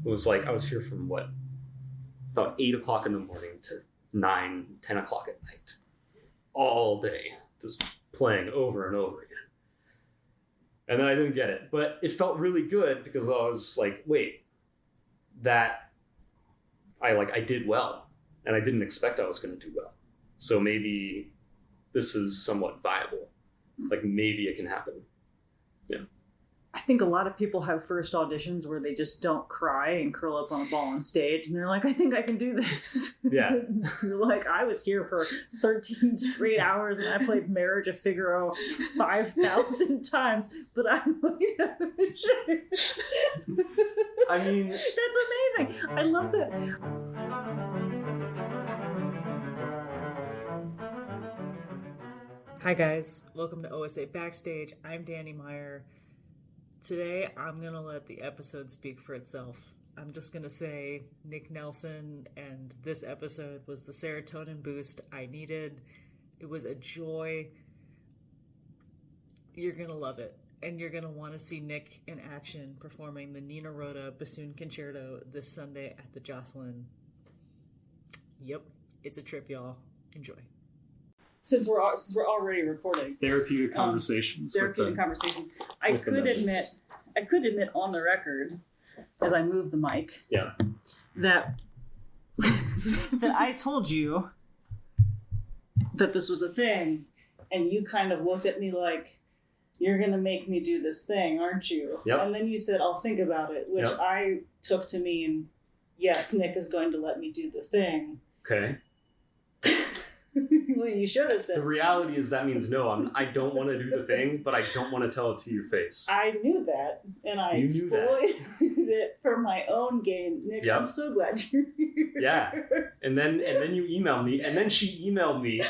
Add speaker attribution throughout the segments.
Speaker 1: It was like I was here from about 8 o'clock in the morning to 9, 10 o'clock at night, all day, just playing over and over again. And then I didn't get it, but it felt really good because I was like, wait, I did well, and I didn't expect I was going to do well. So maybe this is somewhat viable. Like maybe it can happen. Yeah.
Speaker 2: I think a lot of people have first auditions where they just don't cry and curl up on a ball on stage, and they're like, I think I can do this.
Speaker 1: Yeah.
Speaker 2: You're like, I was here for 13 straight hours and I played Marriage of Figaro 5,000 times, but I might have a chance.
Speaker 1: I mean,
Speaker 2: that's amazing. I love that. Hi guys, welcome to OSA Backstage. I'm Dani Meyer. Today, I'm going to let the episode speak for itself. I'm just going to say Nick Nelson, and this episode was the serotonin boost I needed. It was a joy. You're going to love it. And you're going to want to see Nick in action performing the Nina Rota Bassoon Concerto this Sunday at the Jocelyn. Yep, it's a trip, y'all. Enjoy. Since we're already recording
Speaker 1: therapeutic conversations.
Speaker 2: I could admit on the record, as I move the mic, that that I told you that this was a thing, and you kind of looked at me like, "You're gonna make me do this thing, aren't you?"
Speaker 1: Yep.
Speaker 2: And then you said, "I'll think about it," which I took to mean, yes, Nick is going to let me do the thing.
Speaker 1: Okay.
Speaker 2: Well, you should have said.
Speaker 1: The reality is that means no. I don't want to do the thing, but I don't want to tell it to your face.
Speaker 2: I knew that, and I exploited it for my own gain. Nick, I'm so glad you're here.
Speaker 1: Yeah, and then you emailed me, and then she emailed me.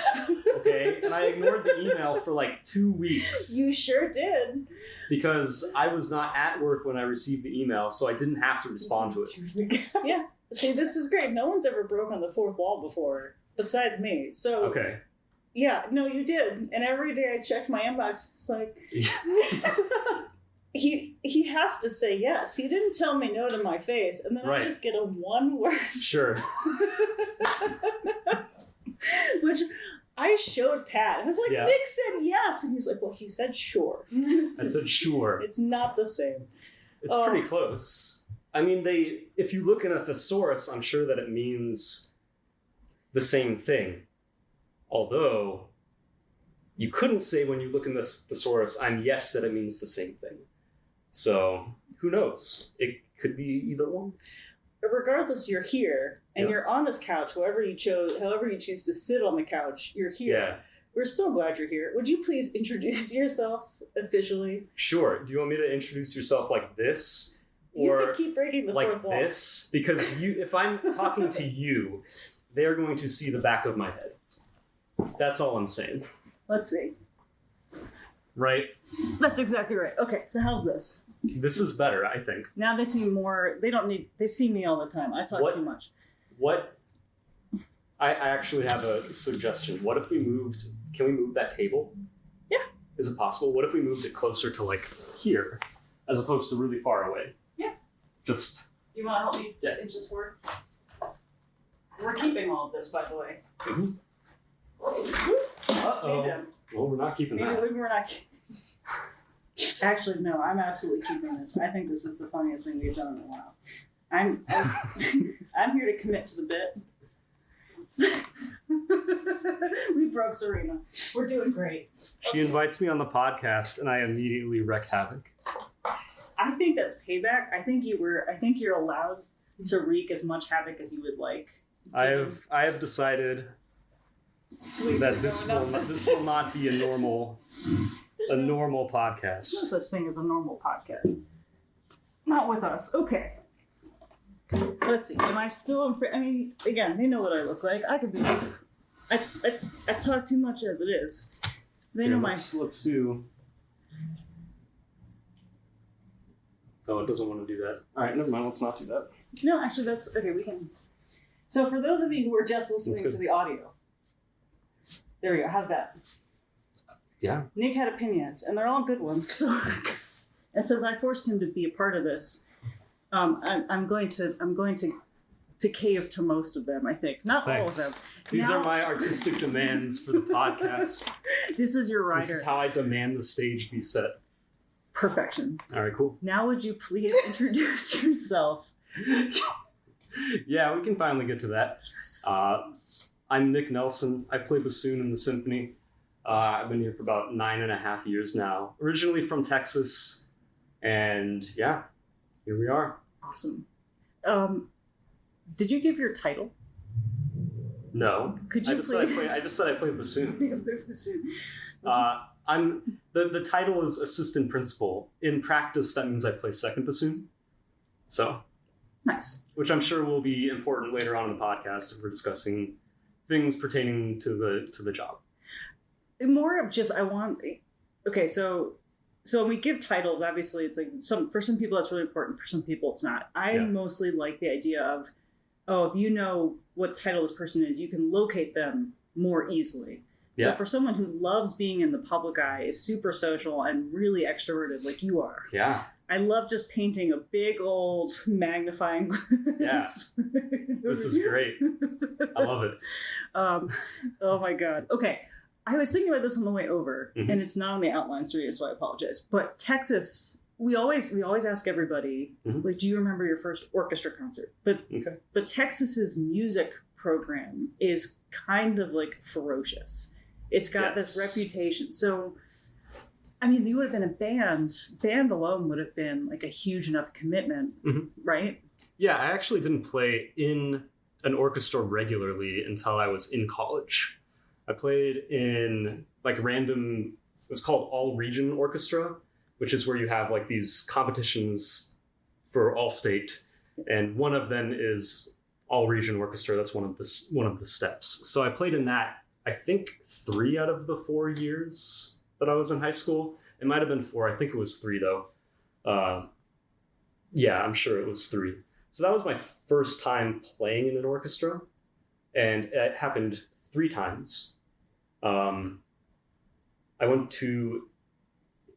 Speaker 1: Okay, and I ignored the email for like 2 weeks.
Speaker 2: You sure did.
Speaker 1: Because I was not at work when I received the email, so I didn't have to respond to it.
Speaker 2: Yeah. See, this is great. No one's ever broken the fourth wall before. Besides me. So
Speaker 1: okay.
Speaker 2: Yeah, no, you did. And every day I checked my inbox, it's like he has to say yes. He didn't tell me no to my face, and then I just get a one word.
Speaker 1: Sure.
Speaker 2: Which I showed Pat. I was like, Nick said yes, and he's like, well, he said sure.
Speaker 1: I said sure.
Speaker 2: It's not the same.
Speaker 1: It's pretty close. I mean, if you look in a thesaurus, I'm sure that it means the same thing. Although, you couldn't say when you look in the thesaurus, I'm yes, that it means the same thing. So, who knows? It could be either one.
Speaker 2: Regardless, you're here, and you're on this couch, however you choose to sit on the couch, you're here.
Speaker 1: Yeah.
Speaker 2: We're so glad you're here. Would you please introduce yourself officially?
Speaker 1: Sure. Do you want me to introduce yourself like this?
Speaker 2: You could keep breaking the fourth wall.
Speaker 1: Like this? Because if I'm talking to you, they're going to see the back of my head. That's all I'm saying.
Speaker 2: Let's see.
Speaker 1: Right?
Speaker 2: That's exactly right. Okay, so how's this?
Speaker 1: This is better, I think.
Speaker 2: Now they see more, they see me all the time. I talk too much.
Speaker 1: I actually have a suggestion. What if can we move that table?
Speaker 2: Yeah.
Speaker 1: Is it possible? What if we moved it closer to like here, as opposed to really far away?
Speaker 2: Yeah.
Speaker 1: Just.
Speaker 2: You want to help me just inch this forward? We're keeping all of this, by the way.
Speaker 1: Mm-hmm. Uh-oh. Well, we're not keeping that.
Speaker 2: Maybe we're not. Actually, no, I'm absolutely keeping this. I think this is the funniest thing we've done in a while. I'm here to commit to the bit. We broke Serena. We're doing great.
Speaker 1: She invites me on the podcast, and I immediately wreak havoc.
Speaker 2: I think that's payback. I think you're allowed to wreak as much havoc as you would like.
Speaker 1: I have decided that this will not be a normal podcast.
Speaker 2: No such thing as a normal podcast. Not with us. Okay. Let's see. Am I still? I mean, again, they know what I look like. I could be. I talk too much as it is. They know my.
Speaker 1: Let's do. Oh, it doesn't want to do that. All right, never mind. Let's not do that.
Speaker 2: No, actually, that's okay. We can. So for those of you who are just listening to the audio, there we go. How's that?
Speaker 1: Yeah.
Speaker 2: Nick had opinions, and they're all good ones. So, and since I forced him to be a part of this, I'm going to cave to most of them, I think. Not all of them.
Speaker 1: These are my artistic demands for the podcast.
Speaker 2: This is your writer.
Speaker 1: This is how I demand the stage be set.
Speaker 2: Perfection.
Speaker 1: All right, cool.
Speaker 2: Now would you please introduce yourself?
Speaker 1: Yeah, we can finally get to that.
Speaker 2: Yes.
Speaker 1: I'm Nick Nelson. I play bassoon in the symphony. I've been here for about 9.5 years now. Originally from Texas. And yeah, here we are.
Speaker 2: Awesome. Did you give your title?
Speaker 1: No.
Speaker 2: Could you
Speaker 1: I just said I play bassoon. I'm the title is assistant principal. In practice, that means I play second bassoon. So
Speaker 2: nice. Which
Speaker 1: I'm sure will be important later on in the podcast if we're discussing things pertaining to the job.
Speaker 2: More of just okay, so when we give titles, obviously it's like for some people that's really important, for some people it's not. I mostly like the idea of, if you know what title this person is, you can locate them more easily. So for someone who loves being in the public eye, is super social and really extroverted like you are. Yeah. I love just painting a big old magnifying glass.
Speaker 1: Yeah. This is great. I love it.
Speaker 2: Oh my God. Okay. I was thinking about this on the way over, and it's not on the outlines for you, so I apologize. But Texas, we always ask everybody, like, do you remember your first orchestra concert? But Texas's music program is kind of like ferocious. It's got this reputation. So, I mean, you would have been a band. Band alone would have been like a huge enough commitment, right? Yeah,
Speaker 1: I actually didn't play in an orchestra regularly until I was in college. I played in it was called All Region Orchestra, which is where you have like these competitions for all state. And one of them is All Region Orchestra. That's one of the steps. So I played in that, I think 3 out of the 4 years that I was in high school. It might have been 4. I think it was 3 though. Yeah, I'm sure it was 3. So that was my first time playing in an orchestra. And it happened 3 times. I went to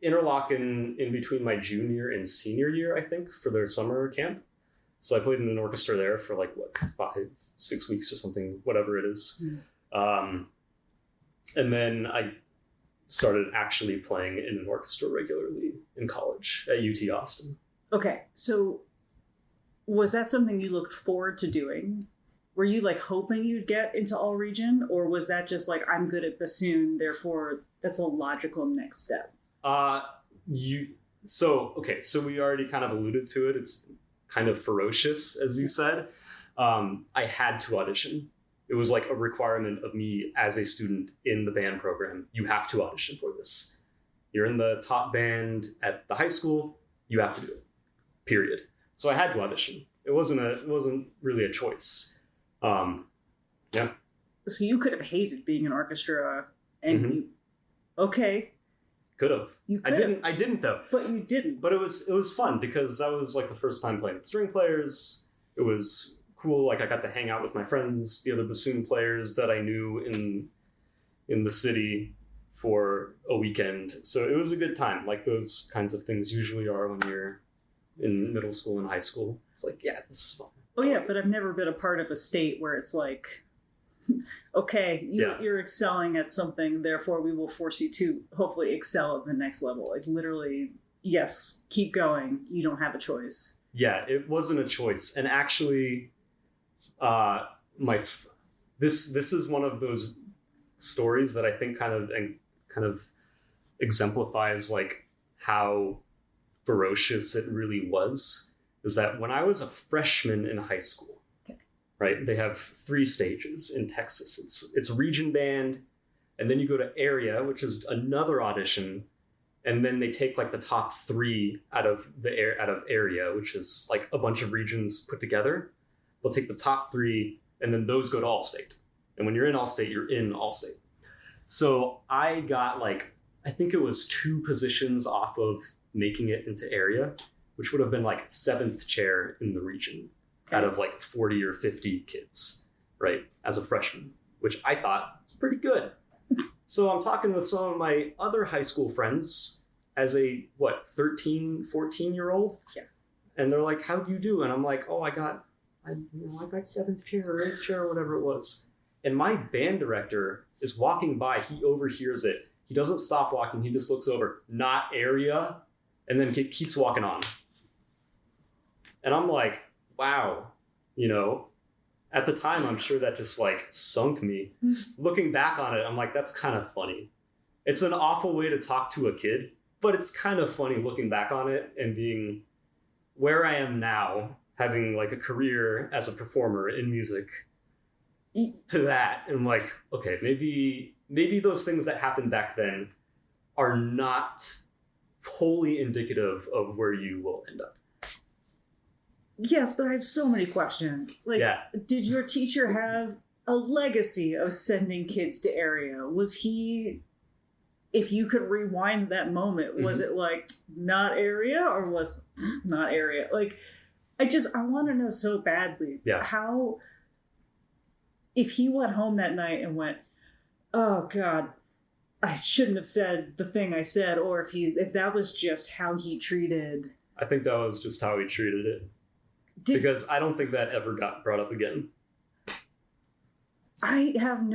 Speaker 1: Interlochen in between my junior and senior year, I think, for their summer camp. So I played in an orchestra there for 5-6 weeks or something, whatever it is. And then I started actually playing in an orchestra regularly in college at UT Austin.
Speaker 2: Okay, so was that something you looked forward to doing? Were you hoping you'd get into All Region, or was that just I'm good at bassoon, therefore that's a logical next step?
Speaker 1: So we already kind of alluded to it. It's kind of ferocious, as you said. I had to audition. It was a requirement of me as a student in the band program. You have to audition for this. You're in the top band at the high school. You have to do it. Period. So I had to audition. It wasn't really a choice. Yeah.
Speaker 2: So you could have hated being in orchestra, and
Speaker 1: could have.
Speaker 2: You could have.
Speaker 1: I didn't though.
Speaker 2: But you didn't.
Speaker 1: But it was fun because that was the first time playing with string players. It was cool. I got to hang out with my friends, the other bassoon players that I knew in the city for a weekend. So it was a good time. Those kinds of things usually are when you're in middle school and high school. It's this is fun.
Speaker 2: Oh yeah, but I've never been a part of a state where it's okay, you're excelling at something, therefore we will force you to hopefully excel at the next level. Literally, yes, keep going. You don't have a choice.
Speaker 1: Yeah, it wasn't a choice. And actually, this is one of those stories that I think kind of exemplifies how ferocious it really was. Is that when I was a freshman in high school, right? They have 3 stages in Texas. It's region band, and then you go to area, which is another audition, and then they take the top 3 out of area, which is a bunch of regions put together. They'll take the top 3, and then those go to all state. And when you're in all state, you're in all state. So I got I think it was 2 positions off of making it into area, which would have been 7th chair in the region out of 40 or 50 kids, right? As a freshman, which I thought was pretty good. So I'm talking with some of my other high school friends as a 13, 14-year-old.
Speaker 2: Yeah.
Speaker 1: And they're like, how'd you do? And I'm like, oh, I got 7th chair or 8th chair or whatever it was. And my band director is walking by. He overhears it. He doesn't stop walking. He just looks over, not area, and then keeps walking on. And I'm like, wow, at the time, I'm sure that just like sunk me. Looking back on it, I'm like, that's kind of funny. It's an awful way to talk to a kid, but it's kind of funny looking back on it and being where I am now, having like a career as a performer in music to that. And I'm like, okay, maybe those things that happened back then are not wholly indicative of where you will end up.
Speaker 2: Yes, but I have so many questions. Like, Did your teacher have a legacy of sending kids to area? Was he, if you could rewind that moment, was it like not area or was not area? Like, I want to know so badly how, if he went home that night and went, oh God, I shouldn't have said the thing I said, or if that was just how he treated.
Speaker 1: I think that was just how he treated it. Because I don't think that ever got brought up again.
Speaker 2: I have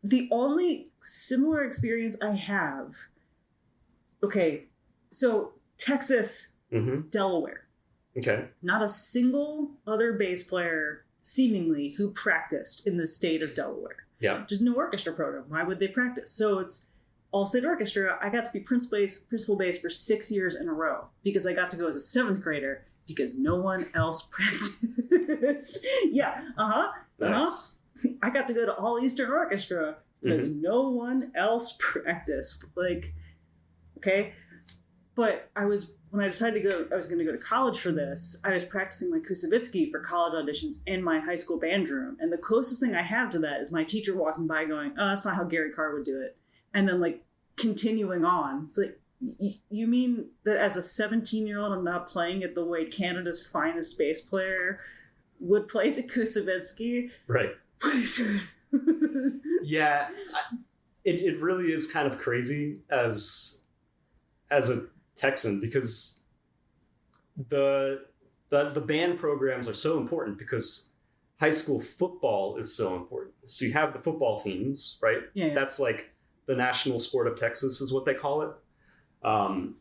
Speaker 2: the only similar experience I have. Okay, so Texas, Delaware.
Speaker 1: Okay.
Speaker 2: Not a single other bass player, seemingly, who practiced in the state of Delaware.
Speaker 1: Yeah.
Speaker 2: There's no orchestra program. Why would they practice? So it's all state orchestra. I got to be principal bass for 6 years in a row because I got to go as a 7th grader. Because no one else practiced. Nice. I got to go to all Eastern Orchestra because no one else practiced. Like, okay. But when I decided I was going to go to college for this, I was practicing my Kusavitsky for college auditions in my high school band room. And the closest thing I have to that is my teacher walking by going, oh, that's not how Gary Carr would do it. And then like continuing on. It's like, you mean that as a 17-year-old, I'm not playing it the way Canada's finest bass player would play the Kusavitsky?
Speaker 1: Right. Yeah, it really is kind of crazy as a Texan because the band programs are so important because high school football is so important. So you have the football teams, right?
Speaker 2: Yeah.
Speaker 1: That's like the national sport of Texas is what they call it.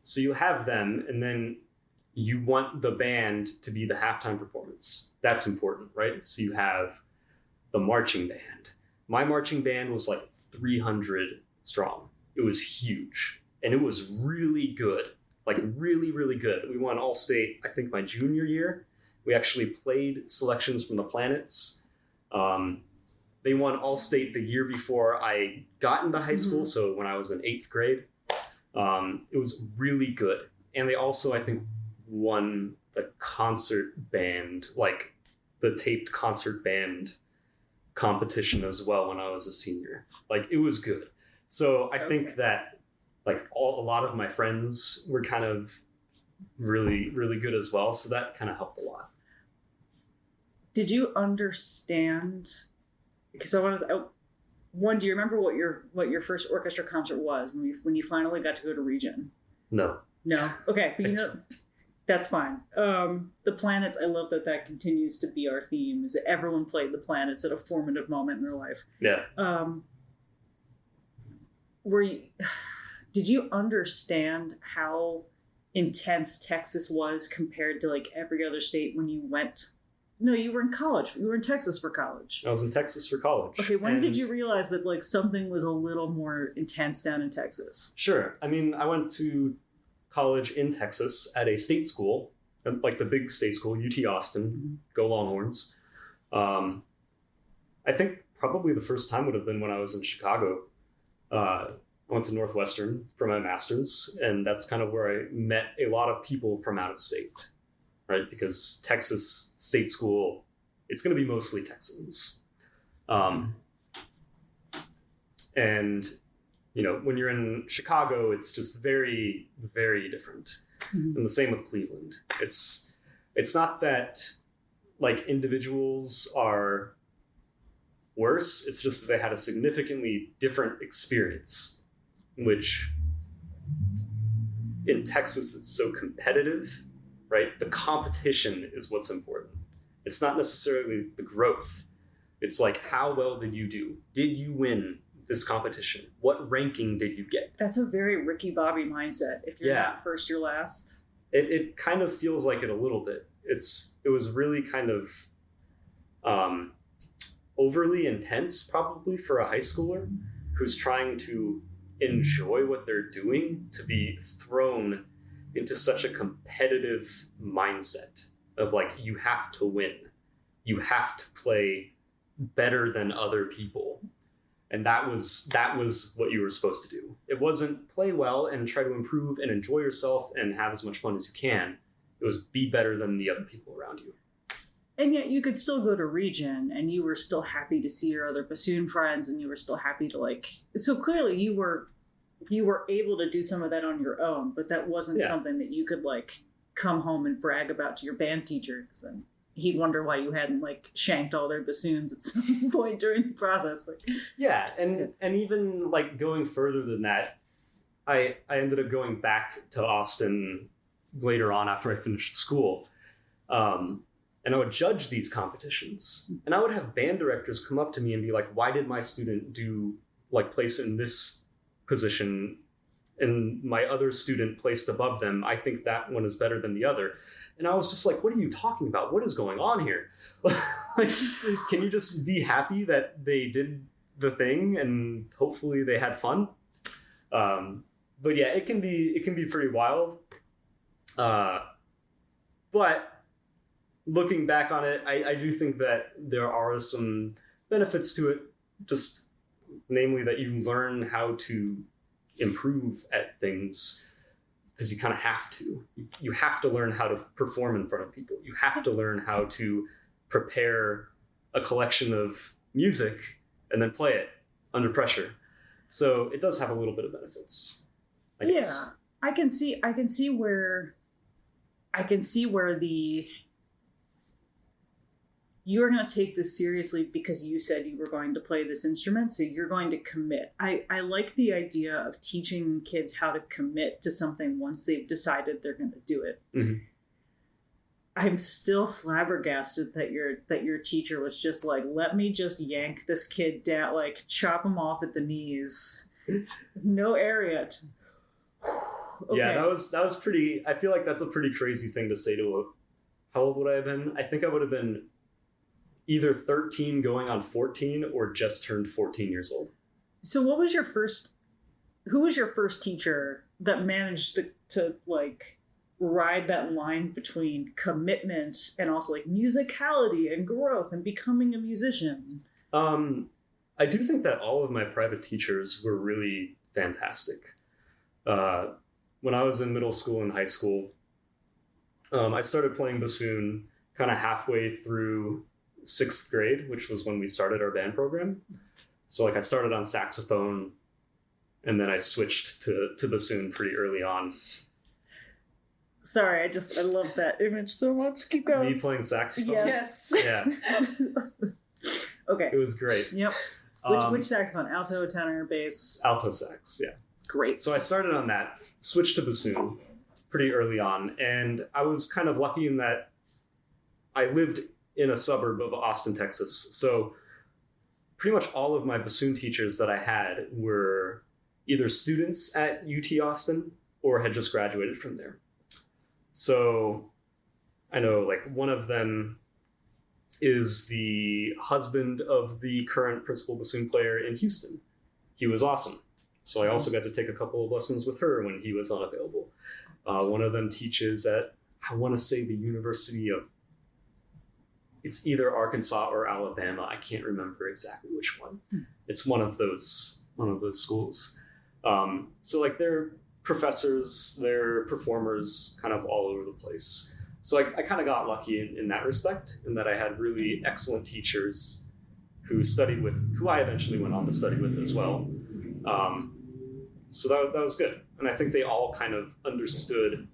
Speaker 1: So you have them, and then you want the band to be the halftime performance. That's important, right? So you have the marching band. My marching band was like 300 strong. It was huge, and it was really good, like really, really good. We won all state, I think, my junior year. We actually played selections from the planets. They won all state the year before I got into high school, so when I was in 8th grade. It was really good. And they also, I think, won the concert band, like the taped concert band competition as well when I was a senior. Like, it was good. So I think that like a lot of my friends were kind of really, really good as well. So that kind of helped a lot.
Speaker 2: Did you understand? So when I was out, do you remember what your first orchestra concert was when you finally got to go to Region?
Speaker 1: No.
Speaker 2: Okay, but that's fine. The planets, I love that continues to be our theme, is that everyone played the planets at a formative moment in their life.
Speaker 1: Yeah.
Speaker 2: Did you understand how intense Texas was compared to like every other state when you went? No, you were in college. You were in Texas for college.
Speaker 1: I was in Texas for college.
Speaker 2: Okay, when did you realize that like something was a little more intense down in Texas?
Speaker 1: Sure. I mean, I went to college in Texas at a state school, like the big state school, UT Austin. Go Longhorns. I think probably the first time would have been when I was in Chicago. I went to Northwestern for my master's, and that's kind of where I met a lot of people from out of state. Right, because Texas state school, it's going to be mostly Texans. And, when you're in Chicago, it's just very, very different. And the same with Cleveland. It's not that like individuals are worse. It's just that they had a significantly different experience, which in Texas, it's so competitive. right? The competition is what's important. It's not necessarily the growth. It's like, how well did you do? Did you win this competition? What ranking did you get?
Speaker 2: That's a very Ricky Bobby mindset. If you're not first, you're last.
Speaker 1: It kind of feels like it a little bit. It was really kind of overly intense, probably, for a high schooler who's trying to enjoy what they're doing, to be thrown into such a competitive mindset of like, you have to win. You have to play better than other people. And that was what you were supposed to do. It wasn't play well and try to improve and enjoy yourself and have as much fun as you can. It was be better than the other people around you.
Speaker 2: And yet you could still go to region and you were still happy to see your other bassoon friends, and you were still happy to like, so clearly you were able to do some of that on your own, but that wasn't something that you could like come home and brag about to your band teacher, because then he'd wonder why you hadn't like shanked all their bassoons at some point during the process. Like, yeah,
Speaker 1: and even like going further than that, I ended up going back to Austin later on after I finished school, and I would judge these competitions, and I would have band directors come up to me and be like, "Why did my student do like place in this position, and my other student placed above them? I think that one is better than the other." And I was just like, what are you talking about? What is going on here? Like, can you just be happy that they did the thing and hopefully they had fun? But yeah, it can be pretty wild. But looking back on it, I do think that there are some benefits to it, just namely that you learn how to improve at things, because you kind of have to. You have to learn how to perform in front of people. You have to learn how to prepare a collection of music and then play it under pressure. So it does have a little bit of benefits, I guess.
Speaker 2: I can see where the you're going to take this seriously because you said you were going to play this instrument, so you're going to commit. I like the idea of teaching kids how to commit to something once they've decided they're going to do it. Mm-hmm. I'm still flabbergasted that your teacher was just like, let me just yank this kid down, like chop him off at the knees. No area. Okay.
Speaker 1: Yeah, that was pretty, I feel like that's a pretty crazy thing to say to how old would I have been? I think I would have been either 13 going on 14 or just turned 14 years old.
Speaker 2: So who was your first teacher that managed to like ride that line between commitment and also like musicality and growth and becoming a musician?
Speaker 1: I do think that all of my private teachers were really fantastic. When I was in middle school and high school, I started playing bassoon kind of halfway through 6th grade, which was when we started our band program. So like I started on saxophone and then I switched to bassoon pretty early on.
Speaker 2: Sorry, I love that image so much. Keep going.
Speaker 1: Me playing saxophone?
Speaker 2: Yes.
Speaker 1: Yeah.
Speaker 2: Okay.
Speaker 1: It was great.
Speaker 2: Yep. Which saxophone? Alto, tenor, bass?
Speaker 1: Alto sax, yeah.
Speaker 2: Great.
Speaker 1: So I started on that, switched to bassoon pretty early on, and I was kind of lucky in that I lived in a suburb of Austin, Texas. So pretty much all of my bassoon teachers that I had were either students at UT Austin or had just graduated from there. So I know like one of them is the husband of the current principal bassoon player in Houston. He was awesome. So I also got to take a couple of lessons with her when he was unavailable. One of them teaches at, I want to say, the University of, it's either Arkansas or Alabama. I can't remember exactly which one. It's one of those schools. So like they're professors, they're performers kind of all over the place. So I kind of got lucky in that respect, in that I had really excellent teachers who I eventually went on to study with as well. So that was good. And I think they all kind of understood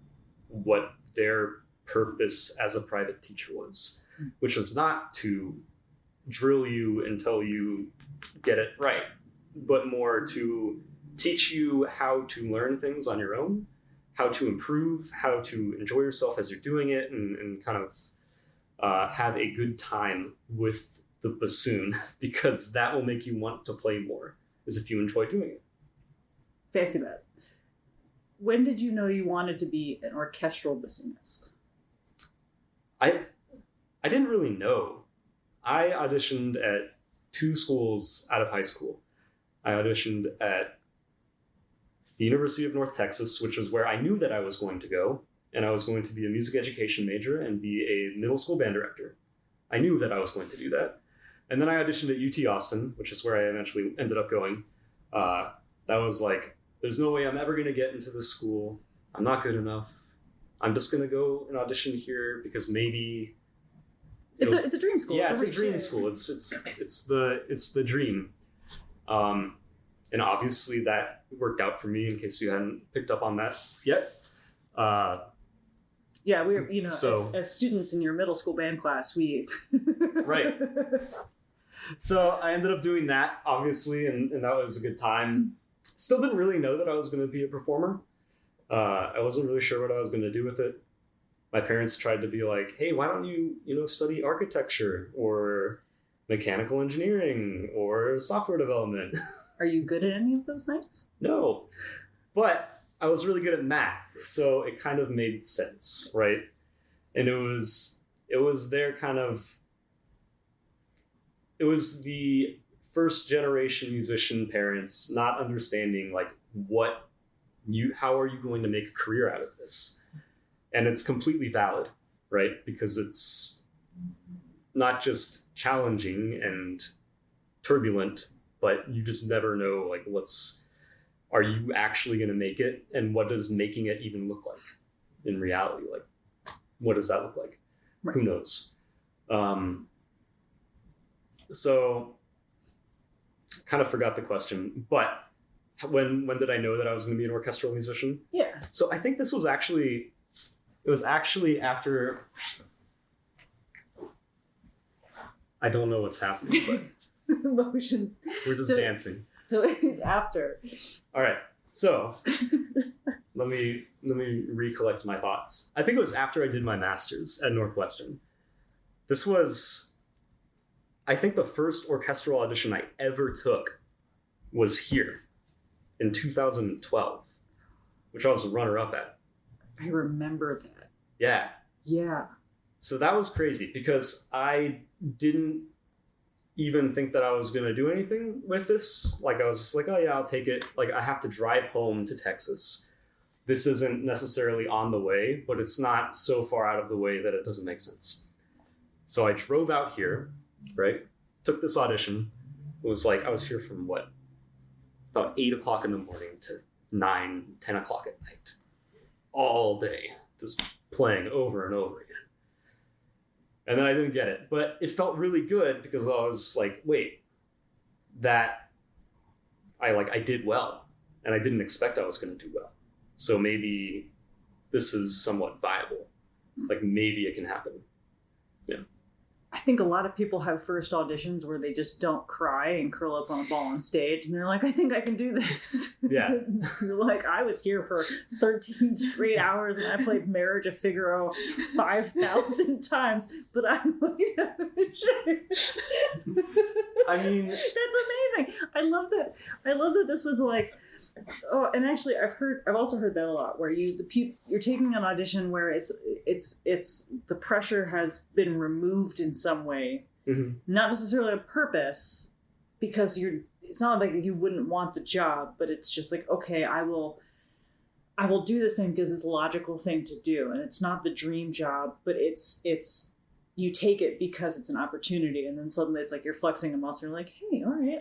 Speaker 1: what their purpose as a private teacher was, which was not to drill you until you get it right, but more to teach you how to learn things on your own how to improve, how to enjoy yourself as you're doing it, and kind of have a good time with the bassoon, because that will make you want to play more, is if you enjoy doing it.
Speaker 2: Fancy that. When did you know you wanted to be an orchestral bassoonist?
Speaker 1: I didn't really know. I auditioned at 2 schools out of high school. I auditioned at the University of North Texas, which was where I knew that I was going to go, and I was going to be a music education major and be a middle school band director. I knew that I was going to do that. And then I auditioned at UT Austin, which is where I eventually ended up going. That was like, there's no way I'm ever going to get into this school. I'm not good enough. I'm just going to go and audition here because maybe...
Speaker 2: It's a dream school.
Speaker 1: Yeah, it's a dream school. It's the dream. And obviously that worked out for me, in case you hadn't picked up on that yet.
Speaker 2: Yeah, we're, as students in your middle school band class, we...
Speaker 1: Right. So I ended up doing that, obviously, and that was a good time. Still didn't really know that I was going to be a performer. I wasn't really sure what I was going to do with it. My parents tried to be like, hey, why don't you, study architecture or mechanical engineering or software development?
Speaker 2: Are you good at any of those things?
Speaker 1: No, but I was really good at math, so it kind of made sense, right? And it was the first generation musician parents not understanding like how are you going to make a career out of this? And it's completely valid, right? Because it's not just challenging and turbulent, but you just never know, like, are you actually going to make it? And what does making it even look like in reality? Like, what does that look like? Right. Who knows? So kind of forgot the question, but when did I know that I was going to be an orchestral musician?
Speaker 2: Yeah.
Speaker 1: So I think it was actually after, I don't know what's happening, but
Speaker 2: motion.
Speaker 1: We're just dancing.
Speaker 2: So it's after.
Speaker 1: All right. So let me recollect my thoughts. I think it was after I did my master's at Northwestern. This was, I think, the first orchestral audition I ever took was here in 2012, which I was a runner-up at.
Speaker 2: I remember that.
Speaker 1: Yeah.
Speaker 2: Yeah.
Speaker 1: So that was crazy because I didn't even think that I was going to do anything with this. Like, I was just like, oh yeah, I'll take it. Like, I have to drive home to Texas. This isn't necessarily on the way, but it's not so far out of the way that it doesn't make sense. So I drove out here, right? Took this audition. It was like, I was here from about 8 o'clock in the morning to 9, 10 o'clock at night. All day, just playing over and over again. And then I didn't get it, but it felt really good because I was like, wait, I did well, and I didn't expect I was going to do well. So maybe this is somewhat viable. Like, maybe it can happen. Yeah.
Speaker 2: I think a lot of people have first auditions where they just don't cry and curl up on a ball on stage, and they're like, I think I can do this.
Speaker 1: Yeah.
Speaker 2: You're like, I was here for 13 straight hours and I played Marriage of Figaro 5,000 times, but I might have a chance.
Speaker 1: I mean,
Speaker 2: that's amazing. I love that this was like, oh, and actually I've also heard that a lot, where you're taking an audition where it's the pressure has been removed in some way, mm-hmm. not necessarily on purpose, because it's not like you wouldn't want the job, but it's just like, okay, I will do this thing because it's the logical thing to do, and it's not the dream job, but it's you take it because it's an opportunity, and then suddenly it's like you're flexing a muscle. You're like, hey, all right,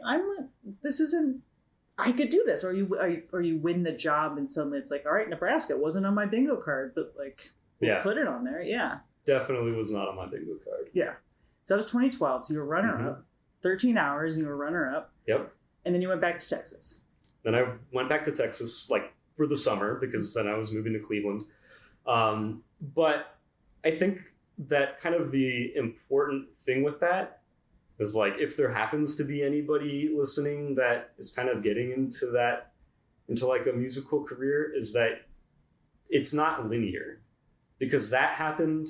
Speaker 2: I could do this, or you win the job, and suddenly it's like, all right, Nebraska wasn't on my bingo card, but like, we'll put it on there. Yeah,
Speaker 1: definitely was not on my bingo card.
Speaker 2: Yeah, so that was 2012. So you were runner up, 13 hours, and you were runner up.
Speaker 1: Yep.
Speaker 2: And then you went back to Texas.
Speaker 1: Then I went back to Texas, like, for the summer, because then I was moving to Cleveland. But I think that kind of the important thing with that is, like, if there happens to be anybody listening that is kind of getting into like a musical career, is that it's not linear, because that happened,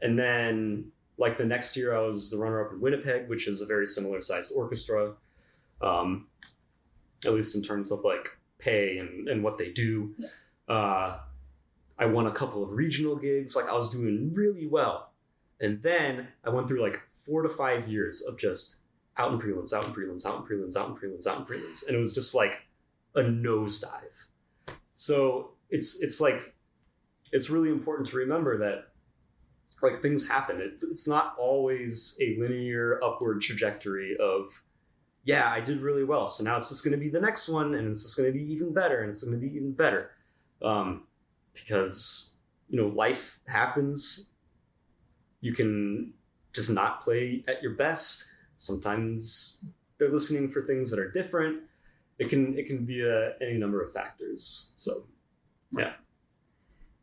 Speaker 1: and then like the next year I was the runner-up in Winnipeg, which is a very similar sized orchestra, at least in terms of like pay and what they do. I won a couple of regional gigs. Like I was doing really well. And then I went through like 4 to 5 years of just out in prelims, out in prelims, out in prelims, out in prelims, out in prelims. And it was just like a nosedive. So it's like, it's really important to remember that like things happen. It's not always a linear upward trajectory of, yeah, I did really well, so now it's just going to be the next one, and it's just going to be even better, and it's going to be even better. Because, you know, life happens. You can just not play at your best. Sometimes they're listening for things that are different. It can be any number of factors. So, yeah.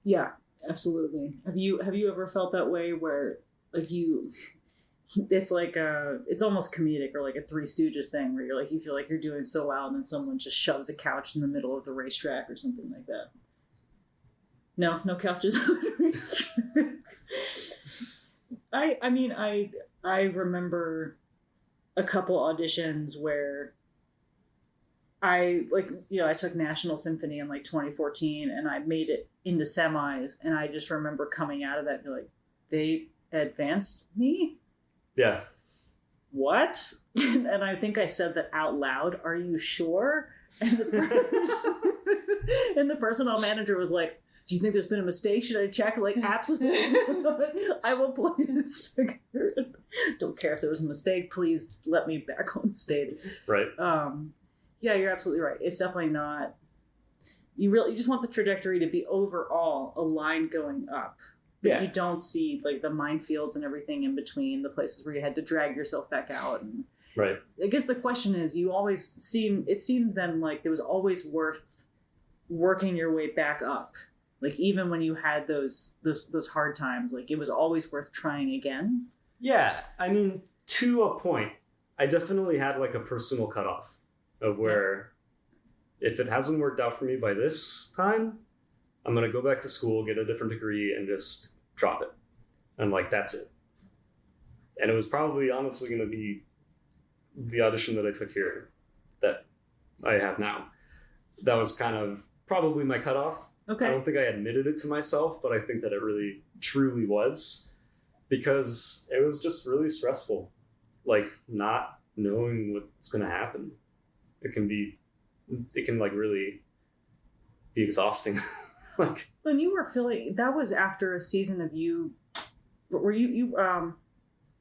Speaker 2: Yeah, absolutely. Have you ever felt that way where like it's like it's almost comedic, or like a Three Stooges thing where you're like, you feel like you're doing so well and then someone just shoves a couch in the middle of the racetrack or something like that? No couches on the racetracks. I mean, I remember a couple auditions where I took National Symphony in like 2014 and I made it into semis, and I just remember coming out of that and be like, they advanced me?
Speaker 1: Yeah.
Speaker 2: What? And I think I said that out loud. Are you sure? And the personnel manager was like, do you think there's been a mistake? Should I check? Like, absolutely. I will play this. Don't care if there was a mistake. Please let me back on stage.
Speaker 1: Right.
Speaker 2: Yeah, you're absolutely right. It's definitely not. You just want the trajectory to be overall a line going up. Yeah. You don't see like the minefields and everything in between, the places where you had to drag yourself back out. And
Speaker 1: right.
Speaker 2: I guess the question is, it seems then like it was always worth working your way back up. Like even when you had those hard times, like it was always worth trying again.
Speaker 1: Yeah, I mean, to a point, I definitely had like a personal cutoff of where if it hasn't worked out for me by this time, I'm going to go back to school, get a different degree, and just drop it. And like, that's it. And it was probably honestly going to be the audition that I took here that I have now. That was kind of probably my cutoff.
Speaker 2: Okay.
Speaker 1: I don't think I admitted it to myself, but I think that it really truly was, because it was just really stressful. Like not knowing what's going to happen. It can like really be exhausting. Like
Speaker 2: when you were feeling, that was after a season of you, were you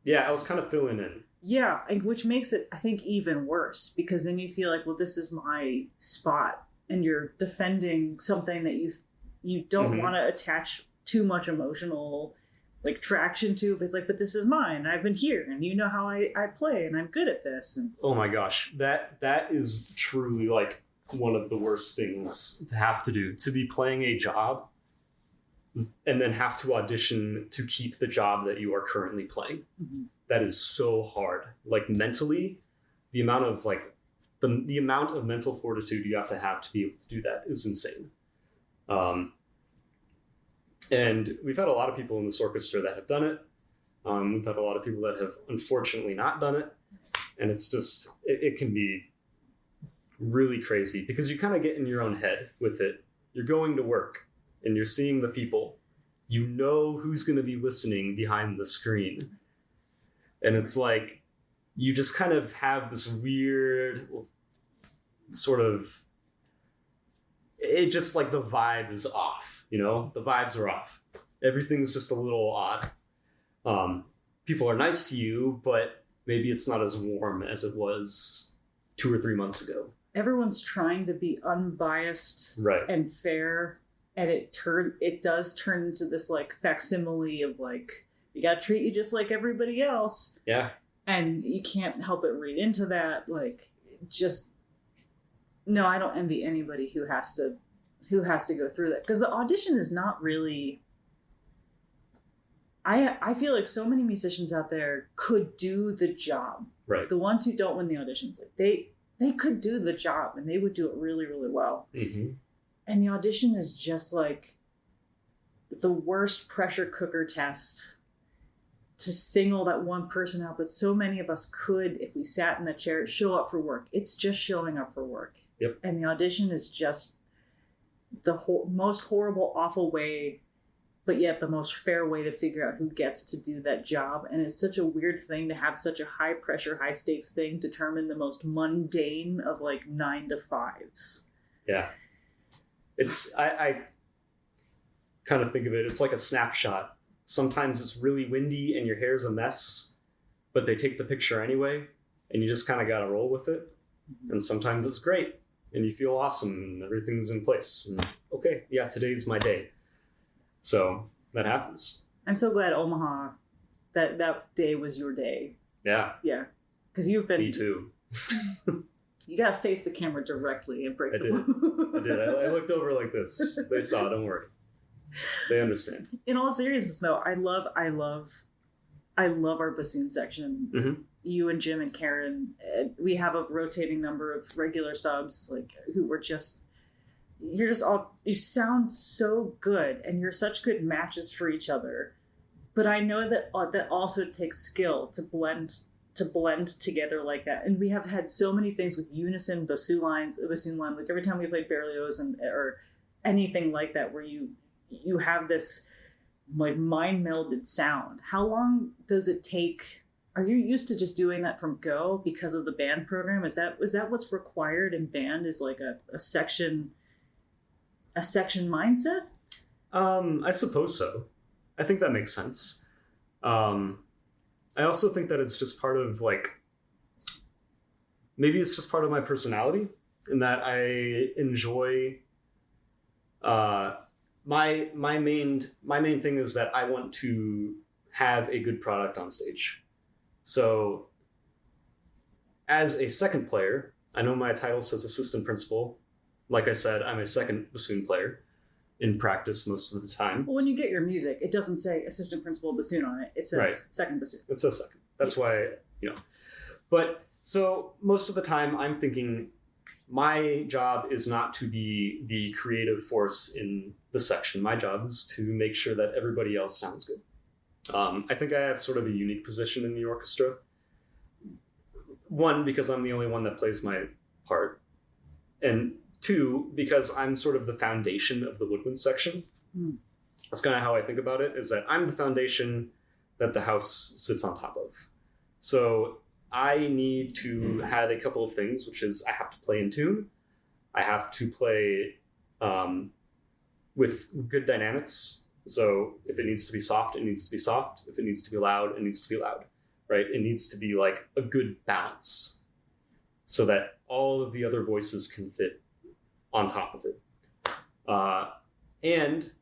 Speaker 1: yeah, I was kind of filling in.
Speaker 2: Yeah, which makes it, I think, even worse, because then you feel like, well, this is my spot, and you're defending something that you don't want to attach too much emotional like traction to. But it's like, but this is mine. I've been here, and you know how I play, and I'm good at this. And
Speaker 1: oh my gosh, that is truly like one of the worst things to have to do, to be playing a job and then have to audition to keep the job that you are currently playing. Mm-hmm. That is so hard. Like mentally, the amount of like the amount of mental fortitude you have to be able to do that is insane. And we've had a lot of people in this orchestra that have done it. We've had a lot of people that have unfortunately not done it. And it's just, it can be really crazy because you kind of get in your own head with it. You're going to work and you're seeing the people. You know who's going to be listening behind the screen. And it's like, you just kind of have this weird sort of, it just like the vibe is off, you know, the vibes are off. Everything's just a little odd. People are nice to you, but maybe it's not as warm as it was 2 or 3 months ago.
Speaker 2: Everyone's trying to be unbiased and fair. And it does turn into this like facsimile of like, you got to treat you just like everybody else. Yeah. And you can't help but read into that. Like, just, no, I don't envy anybody who has to go through that. Because the audition is not really, I feel like so many musicians out there could do the job. Right. The ones who don't win the auditions, like they could do the job and they would do it really, really well. Mm-hmm. And the audition is just like the worst pressure cooker test to single that one person out, but so many of us could, if we sat in the chair, show up for work. It's just showing up for work.
Speaker 1: Yep.
Speaker 2: And the audition is just the most horrible, awful way, but yet the most fair way to figure out who gets to do that job. And it's such a weird thing to have such a high pressure, high stakes thing determine the most mundane of like 9 to 5s.
Speaker 1: Yeah. I kind of think of it, it's like a snapshot. Sometimes it's really windy and your hair's a mess, but they take the picture anyway, and you just kind of got to roll with it. And sometimes it's great and you feel awesome and everything's in place. And okay, yeah, today's my day. So that happens.
Speaker 2: I'm so glad Omaha, that day was your day.
Speaker 1: Yeah.
Speaker 2: Yeah. Because you've been...
Speaker 1: Me too.
Speaker 2: You got to face the camera directly and break
Speaker 1: I did. I looked over like this. They saw, don't worry. They understand.
Speaker 2: In all seriousness, though, I love our bassoon section.
Speaker 1: Mm-hmm.
Speaker 2: You and Jim and Karen, we have a rotating number of regular subs, like who were just, you sound so good, and you're such good matches for each other. But I know that that also takes skill to blend together like that. And we have had so many things with unison bassoon line, like every time we played Berlioz or anything like that, where you have this like mind melded sound. How long does it take? Are you used to just doing that from go because of the band program? Is that what's required in band, is like a section mindset?
Speaker 1: I suppose so. I think that makes sense. I also think that it's just part of maybe it's just part of my personality, in that I enjoy, my main thing is that I want to have a good product on stage. So as a second player, I know my title says assistant principal. Like I said, I'm a second bassoon player in practice most of the time.
Speaker 2: Well, when you get your music, it doesn't say assistant principal bassoon on it. It says second bassoon.
Speaker 1: It says second. That's why, But so most of the time I'm thinking my job is not to be the creative force in the section. My job is to make sure that everybody else sounds good. I think I have sort of a unique position in the orchestra. One, because I'm the only one that plays my part. And two, because I'm sort of the foundation of the woodwind section. Mm. That's kind of how I think about it, is that I'm the foundation that the house sits on top of. So I need to have a couple of things, which is I have to play in tune. I have to play with good dynamics. So if it needs to be soft, it needs to be soft. If it needs to be loud, it needs to be loud, right? It needs to be like a good balance so that all of the other voices can fit on top of it. And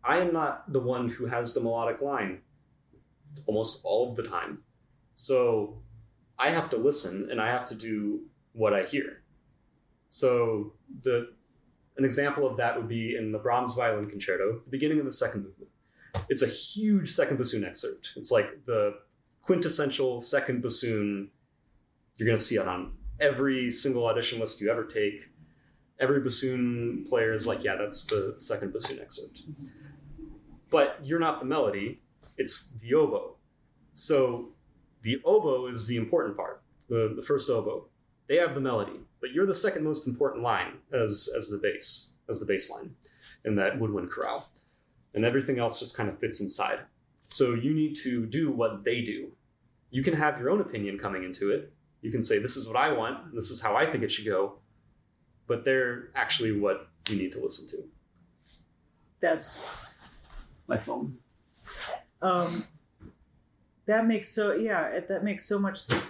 Speaker 1: I am not the one who has the melodic line almost all of the time. So I have to listen and I have to do what I hear. So an example of that would be in the Brahms Violin Concerto, the beginning of the second movement. It's a huge second bassoon excerpt. It's like the quintessential second bassoon. You're going to see it on every single audition list you ever take. Every bassoon player is like, yeah, that's the second bassoon excerpt. But you're not the melody, it's the oboe. So the oboe is the important part, the first oboe. They have the melody, but you're the second most important line as the bass line in that woodwind chorale. And everything else just kind of fits inside. So you need to do what they do. You can have your own opinion coming into it. You can say, this is what I want, this is how I think it should go. But they're actually what you need to listen to.
Speaker 2: That's
Speaker 1: my phone.
Speaker 2: That makes so much sense.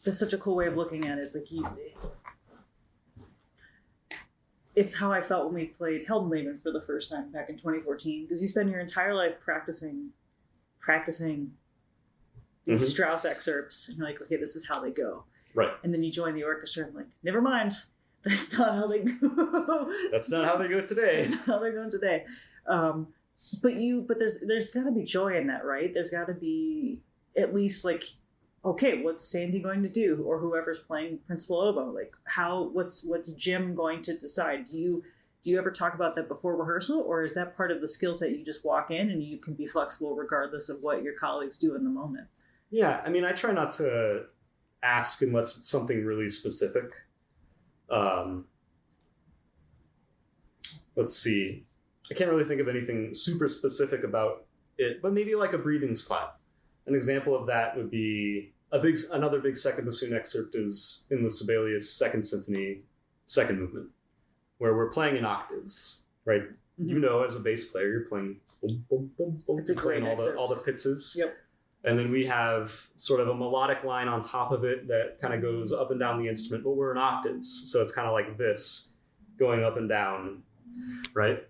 Speaker 2: That's such a cool way of looking at it. It's like it's how I felt when we played Heldenleben for the first time back in 2014, because you spend your entire life practicing these Strauss excerpts, and you're like, okay, this is how they go.
Speaker 1: Right.
Speaker 2: And then you join the orchestra and like, never mind. That's not how they go.
Speaker 1: That's not how they go today.
Speaker 2: That's how they're going today. But there's got to be joy in that, right? There's got to be at least like, okay, what's Sandy going to do, or whoever's playing principal oboe? Like, what's Jim going to decide? Do Do you ever talk about that before rehearsal, or is that part of the skill set you just walk in and you can be flexible regardless of what your colleagues do in the moment?
Speaker 1: Yeah, I mean, I try not to ask unless it's something really specific. Let's see. I can't really think of anything super specific about it, but maybe like a breathing spot. An example of that would be another big second bassoon excerpt is in the Sibelius Second Symphony, second movement, where we're playing in octaves, right? Mm-hmm. You know, as a bass player, you're playing boom, boom, boom, boom.
Speaker 2: It's a great excerpt.
Speaker 1: all the pizzes.
Speaker 2: Yep.
Speaker 1: And then we have sort of a melodic line on top of it that kind of goes up and down the instrument, but we're in octaves. So it's kind of like this, going up and down, right?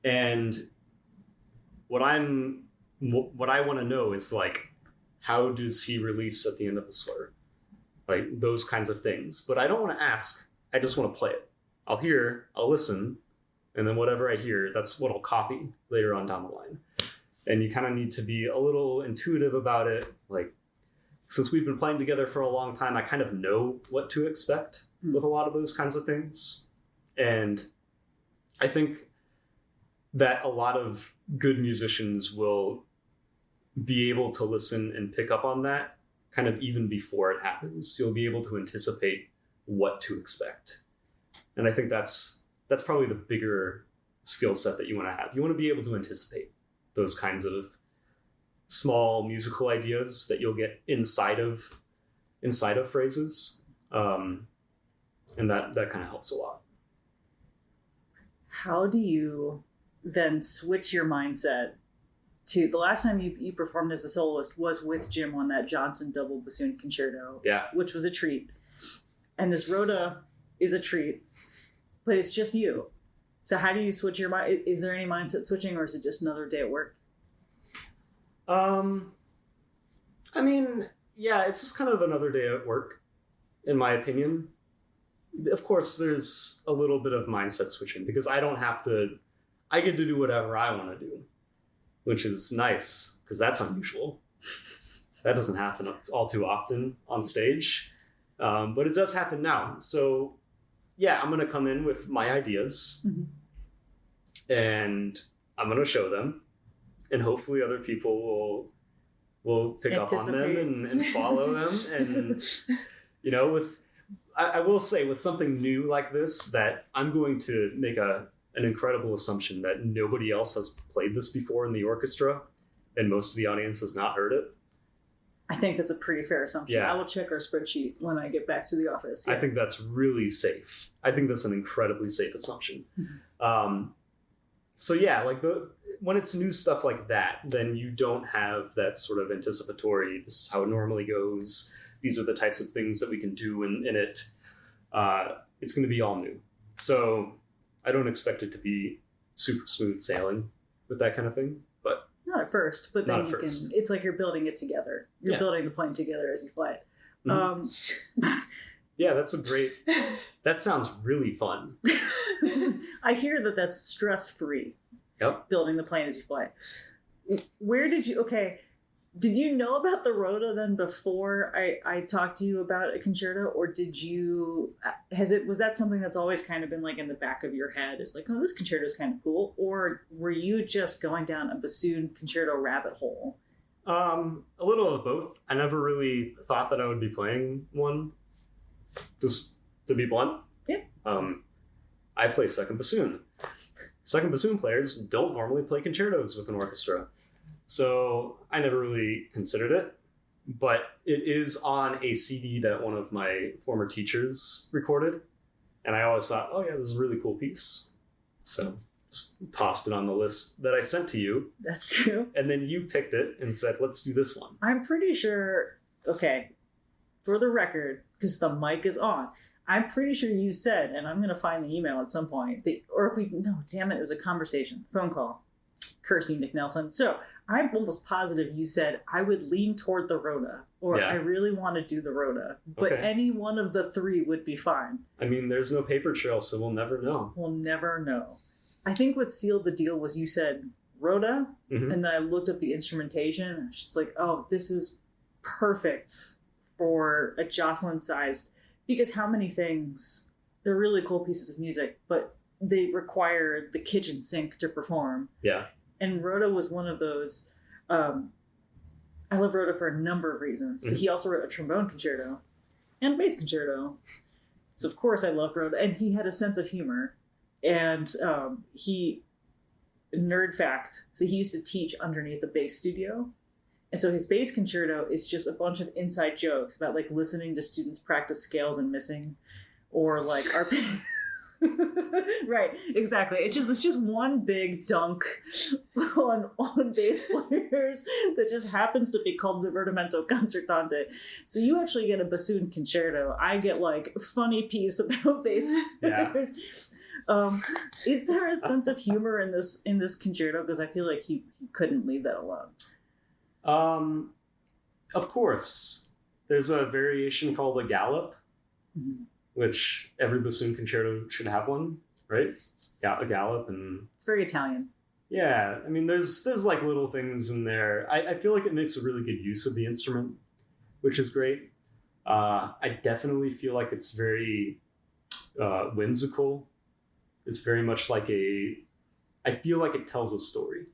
Speaker 1: And what I want to know is like, how does he release at the end of a slur? Like those kinds of things. But I don't want to ask, I just want to play it. I'll hear, I'll listen, and then whatever I hear, that's what I'll copy later on down the line. And you kind of need to be a little intuitive about it. Like, since we've been playing together for a long time, I kind of know what to expect with a lot of those kinds of things. And I think that a lot of good musicians will be able to listen and pick up on that kind of even before it happens. You'll be able to anticipate what to expect. And I think that's probably the bigger skill set that you want to have. You want to be able to anticipate those kinds of small musical ideas that you'll get inside of phrases. And that kind of helps a lot.
Speaker 2: How do you then switch your mindset to the last time you performed as a soloist was with Jim on that Johnson double bassoon concerto, which was a treat. And this Rhoda is a treat, but it's just you. So how do you switch your mind? Is there any mindset switching, or is it just another day at work?
Speaker 1: I mean, yeah, it's just kind of another day at work, in my opinion. Of course, there's a little bit of mindset switching because I get to do whatever I want to do, which is nice because that's unusual. That doesn't happen all too often on stage, but it does happen now. So yeah, I'm going to come in with my ideas and I'm going to show them, and hopefully other people will pick up on them and follow them. And, you know, I will say with something new like this, that I'm going to make an incredible assumption that nobody else has played this before in the orchestra, and most of the audience has not heard it.
Speaker 2: I think that's a pretty fair assumption. Yeah. I will check our spreadsheet when I get back to the office. Yeah.
Speaker 1: I think that's really safe. I think that's an incredibly safe assumption. So yeah, like when it's new stuff like that, then you don't have that sort of anticipatory, this is how it normally goes, these are the types of things that we can do in it. It's going to be all new. So I don't expect it to be super smooth sailing with that kind of thing, but
Speaker 2: not at first. But then you can. It's like you're building it together. You're building the plane together as you fly it.
Speaker 1: Yeah, that sounds really fun.
Speaker 2: I hear that's stress-free.
Speaker 1: Yep.
Speaker 2: Building the plane as you fly it. Where did you know about the Rhoda then before I talked to you about a concerto, or was that something that's always kind of been like in the back of your head? It's like, oh, this concerto is kind of cool. Or were you just going down a bassoon concerto rabbit hole?
Speaker 1: A little of both. I never really thought that I would be playing one, just to be blunt.
Speaker 2: Yeah.
Speaker 1: I play second bassoon. Second bassoon players don't normally play concertos with an orchestra. So I never really considered it, but it is on a CD that one of my former teachers recorded. And I always thought, oh yeah, this is a really cool piece. So just tossed it on the list that I sent to you.
Speaker 2: That's true.
Speaker 1: And then you picked it and said, let's do this one.
Speaker 2: I'm pretty sure, okay, for the record, because the mic is on, I'm pretty sure you said, and I'm going to find the email at some point, it was a conversation, phone call, cursing Nick Nelson. So I'm almost positive you said, I would lean toward the Rhoda, or I really want to do the Rhoda, but any one of the three would be fine. I
Speaker 1: mean, there's no paper trail, so we'll never know.
Speaker 2: We'll never know. I think what sealed the deal was you said Rhoda, and then I looked up the instrumentation, and I was just like, oh, this is perfect for a Jocelyn-sized, because how many things, they're really cool pieces of music, but they require the kitchen sink to perform.
Speaker 1: Yeah.
Speaker 2: And Rhoda was one of those. I love Rhoda for a number of reasons, but he also wrote a trombone concerto and a bass concerto. So of course I love Rhoda, and he had a sense of humor. And nerd fact, so he used to teach underneath the bass studio. And so his bass concerto is just a bunch of inside jokes about like listening to students practice scales and missing, or like right, exactly. It's just one big dunk on bass players that just happens to be called the Divertimento Concertante. So you actually get a bassoon concerto. I get like funny piece about bass players. Yeah. Is there a sense of humor in this concerto? Because I feel like he couldn't leave that alone.
Speaker 1: Of course. There's a variation called a gallop. Mm-hmm. Which every bassoon concerto should have one, right? Yeah, a gallop. And
Speaker 2: it's very Italian.
Speaker 1: Yeah, I mean, there's like little things in there. I feel like it makes a really good use of the instrument, which is great. I definitely feel like it's very whimsical. It's very much like I feel like it tells a story.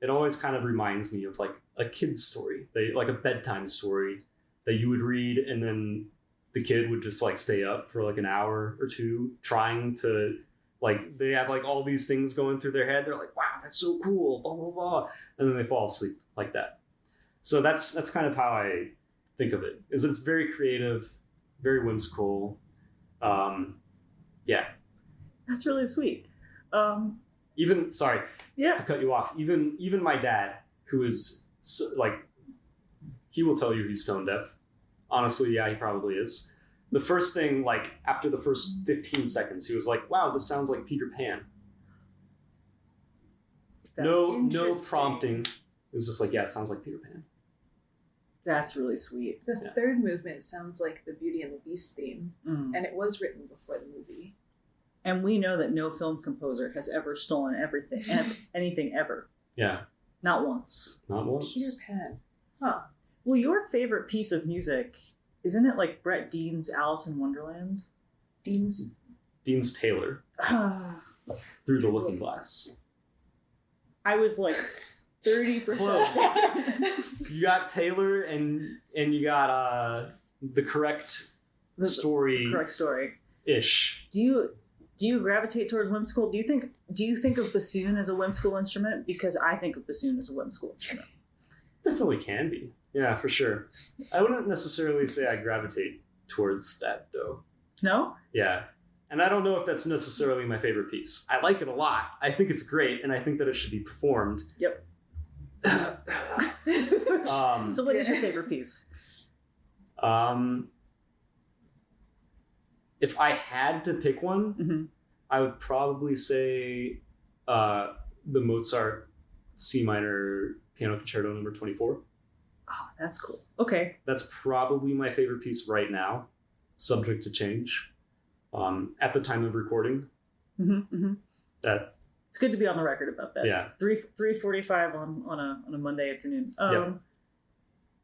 Speaker 1: It always kind of reminds me of like a kid's story, like a bedtime story that you would read, and then the kid would just like stay up for like an hour or two trying to, like, they have like all these things going through their head. They're like, wow, that's so cool, blah, blah, blah. And then they fall asleep like that. So that's kind of how I think of it, is it's very creative, very whimsical. Yeah.
Speaker 2: That's really sweet.
Speaker 1: Even, sorry to cut you off. Even my dad, who is so, like, he will tell you he's tone deaf. Honestly, yeah, he probably is. The first thing, like, after the first 15 seconds, he was like, wow, this sounds like Peter Pan. No prompting. It was just like, yeah, it sounds like Peter Pan.
Speaker 2: That's really sweet.
Speaker 3: The third movement sounds like the Beauty and the Beast theme, and it was written before the movie.
Speaker 2: And we know that no film composer has ever stolen anything ever.
Speaker 1: Yeah.
Speaker 2: Not once.
Speaker 1: Not once.
Speaker 3: Peter Pan. Huh.
Speaker 2: Well, your favorite piece of music, isn't it like Brett Dean's Alice in Wonderland?
Speaker 1: Dean's Taylor. Through the Looking Glass.
Speaker 2: I was like 30%.
Speaker 1: Close. You got Taylor and you got the correct story.
Speaker 2: Correct story.
Speaker 1: Ish.
Speaker 2: Do you gravitate towards whimsical? Do you think of bassoon as a whimsical instrument? Because I think of bassoon as a whimsical instrument.
Speaker 1: Definitely can be. Yeah, for sure. I wouldn't necessarily say I gravitate towards that, though.
Speaker 2: No?
Speaker 1: Yeah. And I don't know if that's necessarily my favorite piece. I like it a lot. I think it's great, and I think that it should be performed.
Speaker 2: Yep. So what is your favorite piece?
Speaker 1: If I had to pick one, I would probably say the Mozart C minor Piano Concerto number 24.
Speaker 2: Oh, that's cool. Okay.
Speaker 1: That's probably my favorite piece right now, subject to change. At the time of recording. That
Speaker 2: it's good to be on the record about that.
Speaker 1: Yeah.
Speaker 2: 3:45 on a Monday afternoon.
Speaker 1: Yep.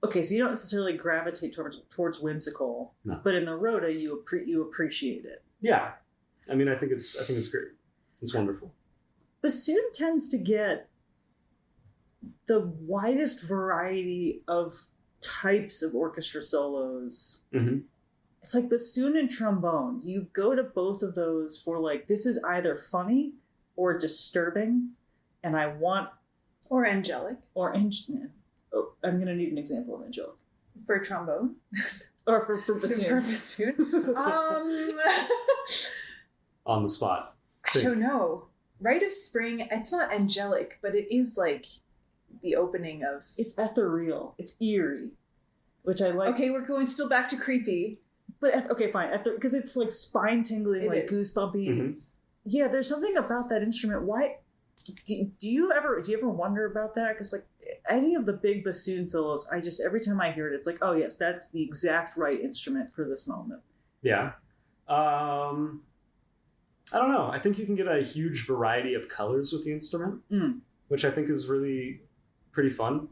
Speaker 2: Okay, so you don't necessarily gravitate towards whimsical, but in the Rhoda you appreciate it.
Speaker 1: Yeah. I mean, I think it's great. It's wonderful.
Speaker 2: Bassoon tends to get the widest variety of types of orchestra solos. It's like bassoon and trombone. You go to both of those for like, this is either funny or disturbing, and I want...
Speaker 3: Or angelic.
Speaker 2: Or oh, I'm going to need an example of angelic.
Speaker 3: For trombone?
Speaker 2: Or for bassoon.
Speaker 3: For bassoon?
Speaker 1: On the spot.
Speaker 3: I don't know. Rite of Spring, it's not angelic, but it is like the opening of...
Speaker 2: It's ethereal. It's eerie, which I like.
Speaker 3: Okay, we're going still back to creepy.
Speaker 2: But, okay, fine. Because it's like spine-tingling, like goosebumpy. Yeah, there's something about that instrument. Why... Do you ever wonder about that? Because like any of the big bassoon solos, every time I hear it, it's like, oh yes, that's the exact right instrument for this moment.
Speaker 1: Yeah. I don't know. I think you can get a huge variety of colors with the instrument, which I think is really pretty fun.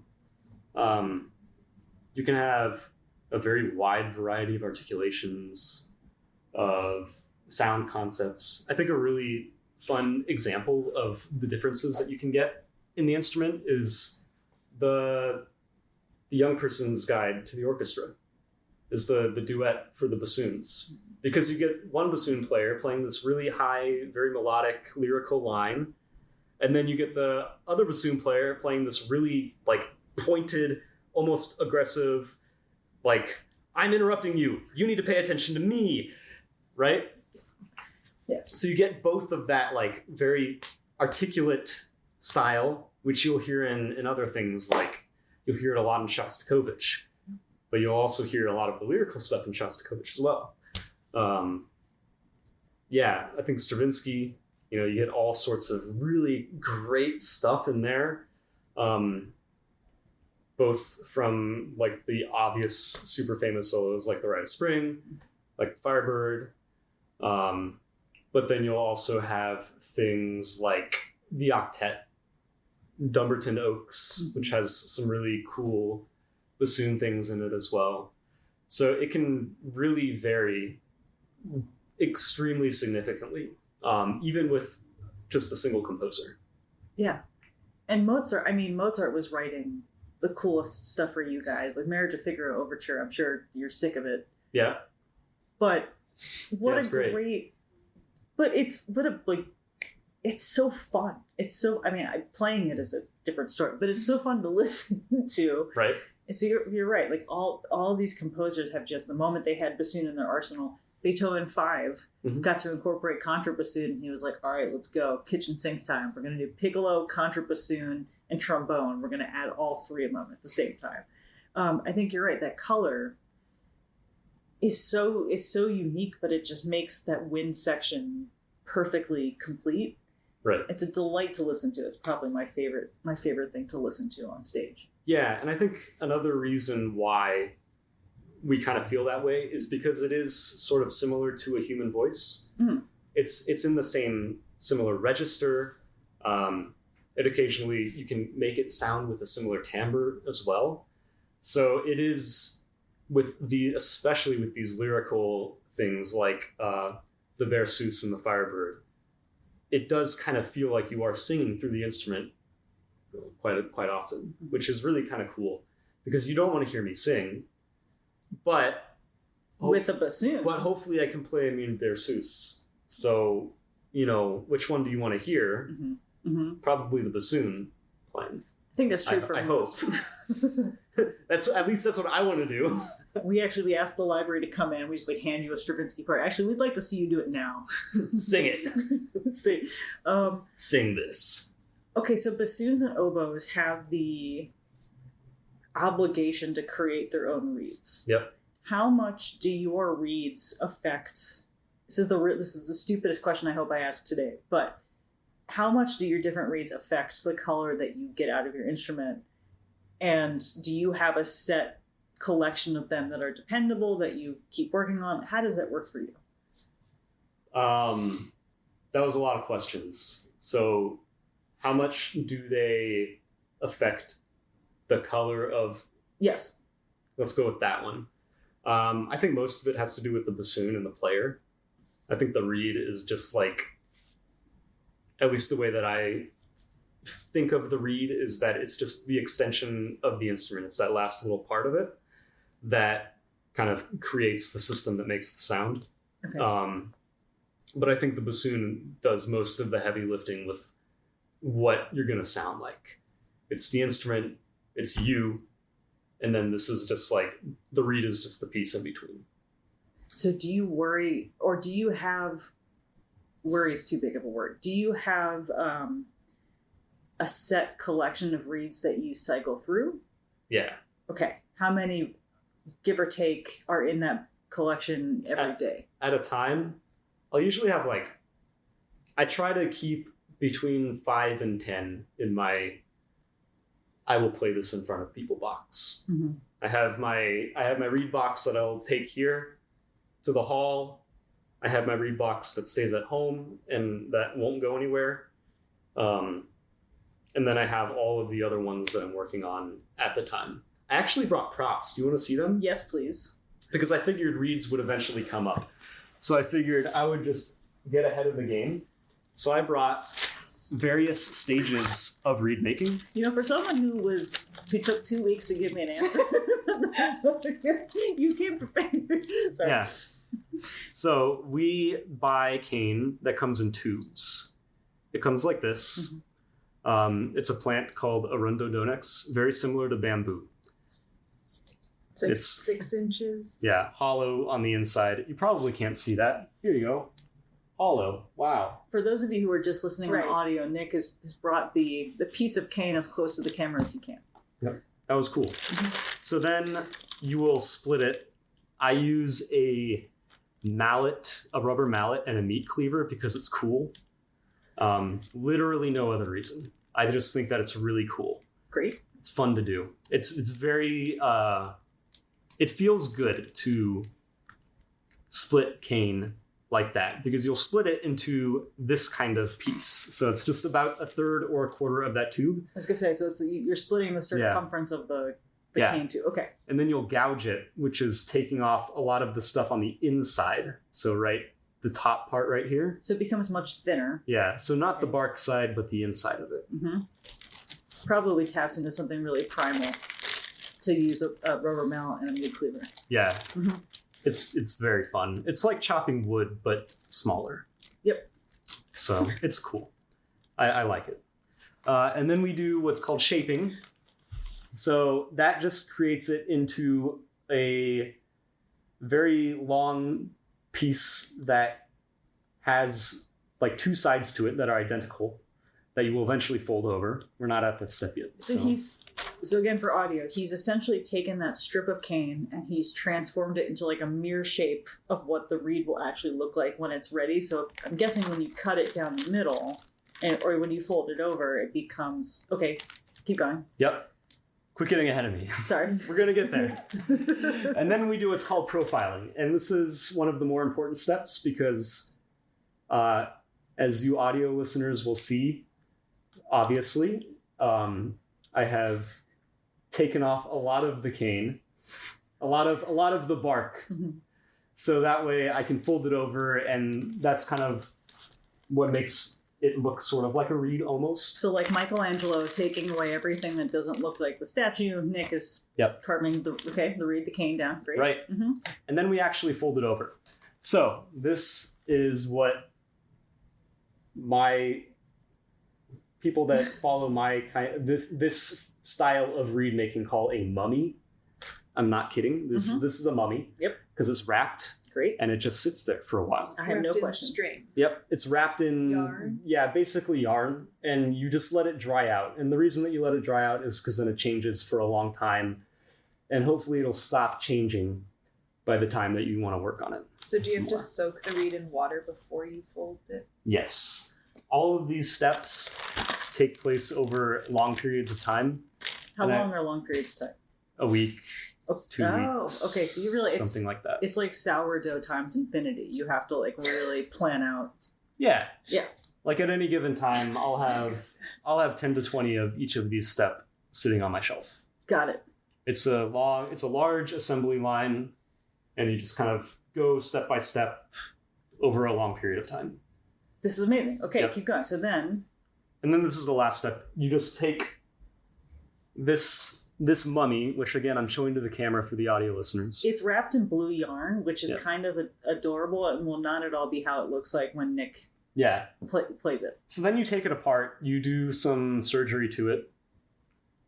Speaker 1: You can have a very wide variety of articulations of sound concepts. I think a really fun example of the differences that you can get in the instrument is the young person's guide to the orchestra is the duet for the bassoons, because you get one bassoon player playing this really high, very melodic, lyrical line, and then you get the other bassoon player playing this really like pointed, almost aggressive, like, I'm interrupting you, you need to pay attention to me, right?
Speaker 2: Yeah.
Speaker 1: So you get both of that like very articulate style, which you'll hear in other things, like you'll hear it a lot in Shostakovich, but you'll also hear a lot of the lyrical stuff in Shostakovich as well. I think Stravinsky, you get all sorts of really great stuff in there, both from like the obvious super famous solos like The Rite of Spring, like Firebird, but then you'll also have things like the octet, Dumbarton Oaks, which has some really cool bassoon things in it as well. So it can really vary extremely significantly, even with just a single composer.
Speaker 2: Yeah. And Mozart was writing the coolest stuff for you guys, like Marriage of Figaro Overture. I'm sure you're sick of it.
Speaker 1: Yeah.
Speaker 2: But what a
Speaker 1: great.
Speaker 2: It's so fun. It's so, playing it is a different story, but it's so fun to listen to.
Speaker 1: Right.
Speaker 2: And so you're right. Like all these composers have just, the moment they had bassoon in their arsenal, Beethoven 5 got to incorporate contrabassoon, and he was like, all right, let's go. Kitchen sink time. We're going to do piccolo, contrabassoon, and trombone. We're going to add all three of them at the same time. I think you're right. That color is so unique, but it just makes that wind section perfectly complete.
Speaker 1: Right.
Speaker 2: It's a delight to listen to. It's probably my favorite thing to listen to on stage. Yeah,
Speaker 1: and I think another reason why we kind of feel that way is because it is sort of similar to a human voice.
Speaker 2: Mm.
Speaker 1: It's in the same similar register. It occasionally, you can make it sound with a similar timbre as well. So it is especially with these lyrical things like the Berceuse and the Firebird, it does kind of feel like you are singing through the instrument quite often, which is really kind of cool, because you don't want to hear me sing, but
Speaker 2: with a bassoon.
Speaker 1: But hopefully I can play Berceuse. So, which one do you want to hear?
Speaker 2: Mm-hmm. Mm-hmm.
Speaker 1: Probably the bassoon playing.
Speaker 2: I think that's true
Speaker 1: I hope. That's what I want to do.
Speaker 2: We asked the library to come in. We just hand you a Stravinsky part. Actually, we'd like to see you do it now.
Speaker 1: Sing it. Sing this.
Speaker 2: Okay, so bassoons and oboes have the obligation to create their own reeds.
Speaker 1: Yep.
Speaker 2: How much do your reeds affect? This is the stupidest question I hope I ask today, but how much do your different reeds affect the color that you get out of your instrument? And do you have a set collection of them that are dependable that you keep working on? How does that work for you?
Speaker 1: That was a lot of questions. So how much do they affect the color of...
Speaker 2: Yes.
Speaker 1: Let's go with that one. I think most of it has to do with the bassoon and the player. I think the reed is just at least the way that I think of the reed is that it's just the extension of the instrument. It's that last little part of it that kind of creates the system that makes the sound.
Speaker 2: Okay.
Speaker 1: But I think the bassoon does most of the heavy lifting with what you're going to sound like. It's the instrument, it's you, and then this is just the reed is just the piece in between.
Speaker 2: So do you worry, or do you have, worry is too big of a word, do you have a set collection of reeds that you cycle through?
Speaker 1: Yeah.
Speaker 2: Okay. How many, give or take, are in that collection every day? At
Speaker 1: a time, I'll usually have I try to keep between 5 and 10 in my I will play this in front of people box.
Speaker 2: Mm-hmm.
Speaker 1: I have my reed box that I'll take here to the hall. I have my reed box that stays at home and that won't go anywhere. And then I have all of the other ones that I'm working on at the time. I actually brought props. Do you want to see them?
Speaker 2: Yes, please.
Speaker 1: Because I figured reeds would eventually come up. So I figured I would just get ahead of the game. So I brought various stages of reed making.
Speaker 2: You know, for someone who took 2 weeks to give me an answer, you came prepared. Sorry.
Speaker 1: Yeah. So we buy cane that comes in tubes. It comes like this. It's a plant called Arundodonyx, very similar to bamboo.
Speaker 3: It's like 6 inches.
Speaker 1: Yeah, hollow on the inside. You probably can't see that. Here you go. Hollow. Wow.
Speaker 2: For those of you who are just listening on audio, Nick has brought the piece of cane as close to the camera as he can.
Speaker 1: Yep. That was cool. So then you will split it. I use a rubber mallet, and a meat cleaver because it's cool. Literally no other reason. I just think that it's really cool.
Speaker 2: Great.
Speaker 1: It's fun to do. It's very, it feels good to split cane like that because you'll split it into this kind of piece. So it's just about 1/3 or 1/4 of that tube.
Speaker 2: I was going to say, so you're splitting the circumference of the cane tube. Okay.
Speaker 1: And then you'll gouge it, which is taking off a lot of the stuff on the inside. So the top part right here.
Speaker 2: So it becomes much thinner.
Speaker 1: Yeah. So not the bark side, but the inside of it.
Speaker 2: Mm-hmm. Probably taps into something really primal to use a rubber mallet and a meat cleaver.
Speaker 1: Yeah. Mm-hmm. It's very fun. It's like chopping wood, but smaller.
Speaker 2: Yep.
Speaker 1: So it's cool. I like it. And then we do what's called shaping. So that just creates it into a very long piece that has like 2 sides to it that are identical that you will eventually fold over. We're not at that step yet.
Speaker 2: So again, for audio, he's essentially taken that strip of cane and he's transformed it into like a mere shape of what the reed will actually look like when it's ready. So I'm guessing when you cut it down the middle or when you fold it over, it becomes, okay, keep going.
Speaker 1: Yep. Quit getting ahead of me.
Speaker 2: Sorry.
Speaker 1: We're going to get there. And then we do what's called profiling. And this is one of the more important steps because as you audio listeners will see, obviously, I have taken off a lot of the cane, a lot of the bark. Mm-hmm. So that way I can fold it over, and that's kind of what makes it look sort of like a reed almost.
Speaker 2: So like Michelangelo taking away everything that doesn't look like the statue, Nick is carving the reed, the cane down. Great.
Speaker 1: Right. Mm-hmm. And then we actually fold it over. So this is what my people that follow my this style of reed making call a mummy. I'm not kidding. This is a mummy.
Speaker 2: Yep.
Speaker 1: Because it's wrapped.
Speaker 2: Great.
Speaker 1: And it just sits there for a while.
Speaker 2: I have no questions.
Speaker 3: String.
Speaker 1: Yep. It's wrapped in
Speaker 3: yarn.
Speaker 1: Yeah, basically yarn. And you just let it dry out. And the reason that you let it dry out is because then it changes for a long time. And hopefully it'll stop changing by the time that you want to work on it.
Speaker 3: So do you have to soak the reed in water before you fold it?
Speaker 1: Yes. All of these steps take place over long periods of time.
Speaker 2: How long are long periods of time?
Speaker 1: A week, 2 weeks.
Speaker 2: Oh, okay. So you really
Speaker 1: something like that.
Speaker 2: It's like sourdough times infinity. You have to like really plan out.
Speaker 1: Yeah.
Speaker 2: Yeah.
Speaker 1: Like at any given time, I'll have 10 to 20 of each of these steps sitting on my shelf.
Speaker 2: Got it.
Speaker 1: It's a large assembly line, and you just kind of go step by step over a long period of time.
Speaker 2: This is amazing. Okay, Keep going. So then...
Speaker 1: And then this is the last step. You just take this mummy, which again, I'm showing to the camera for the audio listeners.
Speaker 2: It's wrapped in blue yarn, which is kind of adorable and will not at all be how it looks like when Nick plays it.
Speaker 1: So then you take it apart, you do some surgery to it,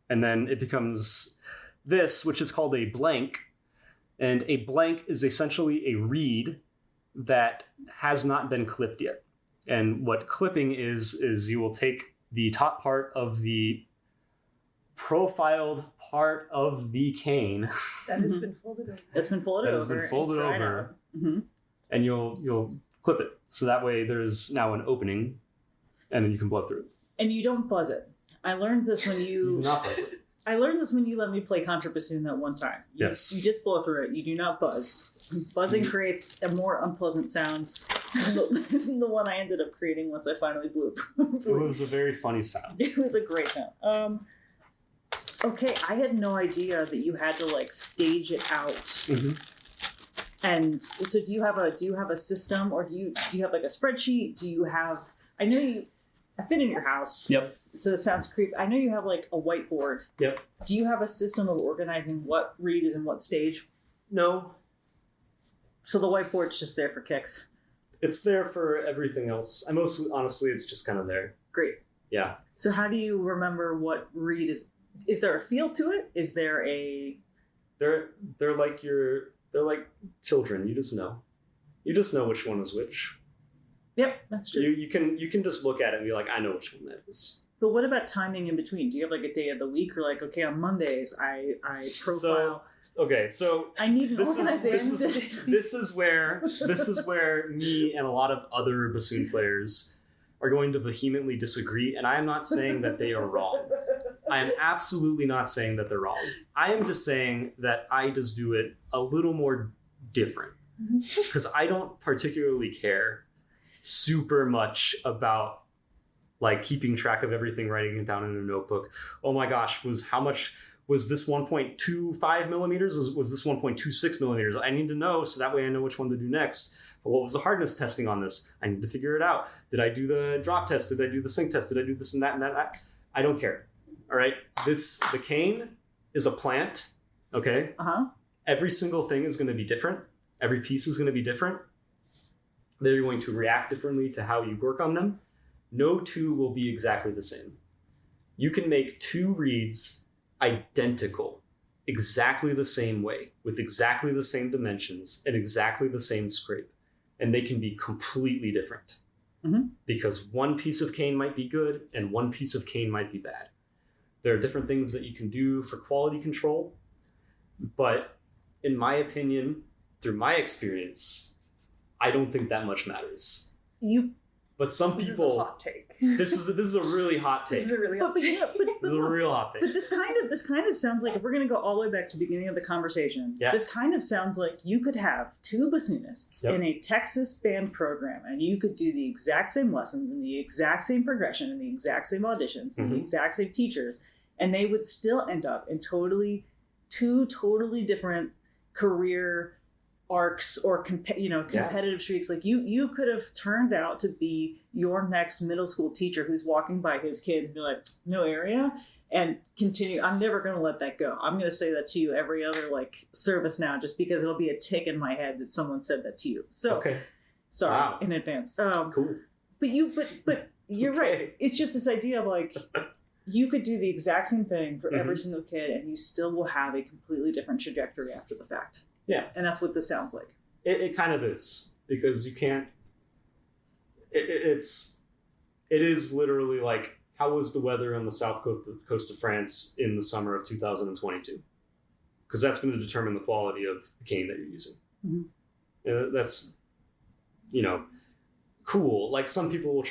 Speaker 1: and then it becomes this, which is called a blank. And a blank is essentially a reed that has not been clipped yet. And what clipping is you will take the top part of the profiled part of the cane
Speaker 3: that has been folded over.
Speaker 2: That's been folded over.
Speaker 1: Mm-hmm. And you'll clip it. So that way there's now an opening and then you can blow through it.
Speaker 2: And you don't buzz it. I learned this when you
Speaker 1: do not buzz it.
Speaker 2: I learned this when you let me play contra bassoon that one time. You just blow through it. You do not buzz. Buzzing creates a more unpleasant sound than the one I ended up creating once I finally blew.
Speaker 1: It was a very funny sound.
Speaker 2: It was a great sound. Okay, I had no idea that you had to like stage it out. Mm-hmm. And so do you have a system, or do you have like a spreadsheet? Do you have, I've been in your house.
Speaker 1: Yep.
Speaker 2: So it sounds creepy. I know you have like a whiteboard.
Speaker 1: Yep.
Speaker 2: Do you have a system of organizing what read is in what stage?
Speaker 1: No.
Speaker 2: So the whiteboard's just there for kicks.
Speaker 1: It's there for everything else. Honestly, it's just kind of there.
Speaker 2: Great.
Speaker 1: Yeah.
Speaker 2: So how do you remember what read is? Is there a feel to it? Is there a?
Speaker 1: They're like children. You just know. You just know which one is which.
Speaker 2: Yep, that's true.
Speaker 1: You can just look at it and be like, I know which one that is.
Speaker 2: But what about timing in between? Do you have like a day of the week, or like, okay, on Mondays I profile?
Speaker 1: So
Speaker 2: I need an organization.
Speaker 1: This is where me and a lot of other bassoon players are going to vehemently disagree, and I am not saying that they are wrong. I am absolutely not saying that they're wrong. I am just saying that I just do it a little more different, because I don't particularly care super much about like keeping track of everything, writing it down in a notebook. Oh my gosh, how much was this 1.25 millimeters? Was this 1.26 millimeters? I need to know, so that way I know which one to do next. But what was the hardness testing on this? I need to figure it out. Did I do the drop test? Did I do the sync test? Did I do this and that and that? I don't care. All right. The cane is a plant. Okay. Every single thing is going to be different. Every piece is going to be different. They're going to react differently to how you work on them. No two will be exactly the same. You can make two reeds identical, exactly the same way, with exactly the same dimensions and exactly the same scrape. And they can be completely different. Because one piece of cane might be good and one piece of cane might be bad. There are different things that you can do for quality control. But in my opinion, through my experience, I don't think that much matters. But some people.
Speaker 3: This is a hot take.
Speaker 1: This is a really hot take.
Speaker 3: This is a really hot take.
Speaker 1: This is a real hot take.
Speaker 2: But this kind of sounds like, if we're going to go all the way back to the beginning of the conversation, this kind of sounds like you could have two bassoonists in a Texas band program, and you could do the exact same lessons and the exact same progression and the exact same auditions and the exact same teachers, and they would still end up in two totally different career arcs or competitive streaks. Like you could have turned out to be your next middle school teacher who's walking by his kids and be like, no area, and continue. I'm never going to let that go. I'm going to say that to you every other like service now, just because it'll be a tick in my head that someone said that to you. So sorry in advance.
Speaker 1: Cool.
Speaker 2: But you're right. It's just this idea of like, you could do the exact same thing for every single kid, and you still will have a completely different trajectory after the fact.
Speaker 1: Yeah.
Speaker 2: And that's what this sounds like.
Speaker 1: It kind of is, because you can't, it is literally like, how was the weather on the south coast of France in the summer of 2022? Because that's going to determine the quality of the cane that you're using. That's, cool. Like some people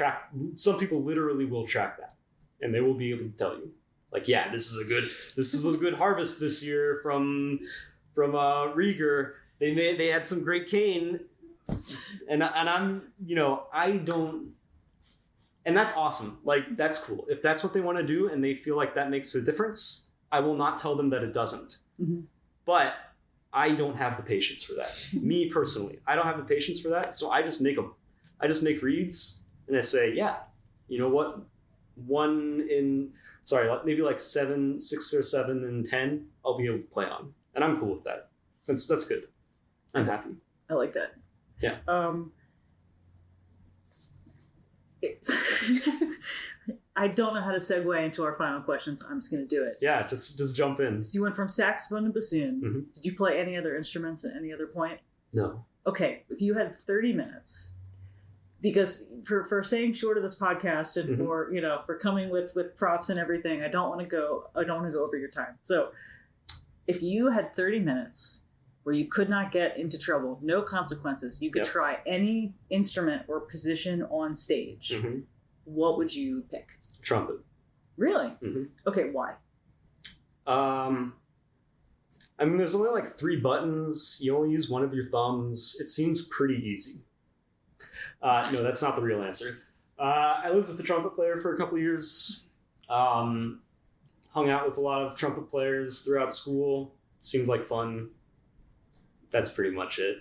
Speaker 1: literally will track that, and they will be able to tell you, like, yeah, this is a good harvest this year from Rieger. They had some great cane, and I'm, I don't, and that's awesome. Like, that's cool. If that's what they want to do and they feel like that makes a difference, I will not tell them that it doesn't. But I don't have the patience for that. Me personally, I don't have the patience for that. So I just make them. I just make reeds, and I say, yeah, you know what? Maybe like 6 or 7 and 10, I'll be able to play on. And I'm cool with that. That's good. I'm happy.
Speaker 2: I like that.
Speaker 1: Yeah.
Speaker 2: I don't know how to segue into our final question, so I'm just going to do it.
Speaker 1: Yeah, just jump in.
Speaker 2: So you went from saxophone to bassoon. Did you play any other instruments at any other point?
Speaker 1: No.
Speaker 2: Okay, if you had 30 minutes, because for saying short of this podcast and for coming with props and everything, I don't want to go over your time. So if you had 30 minutes where you could not get into trouble, no consequences, you could try any instrument or position on stage, what would you pick?
Speaker 1: Trumpet.
Speaker 2: Really? Okay, why?
Speaker 1: There's only like 3 buttons. You only use one of your thumbs. It seems pretty easy. No, that's not the real answer. I lived with the trumpet player for a couple of years. Hung out with a lot of trumpet players throughout school. Seemed like fun. That's pretty much it.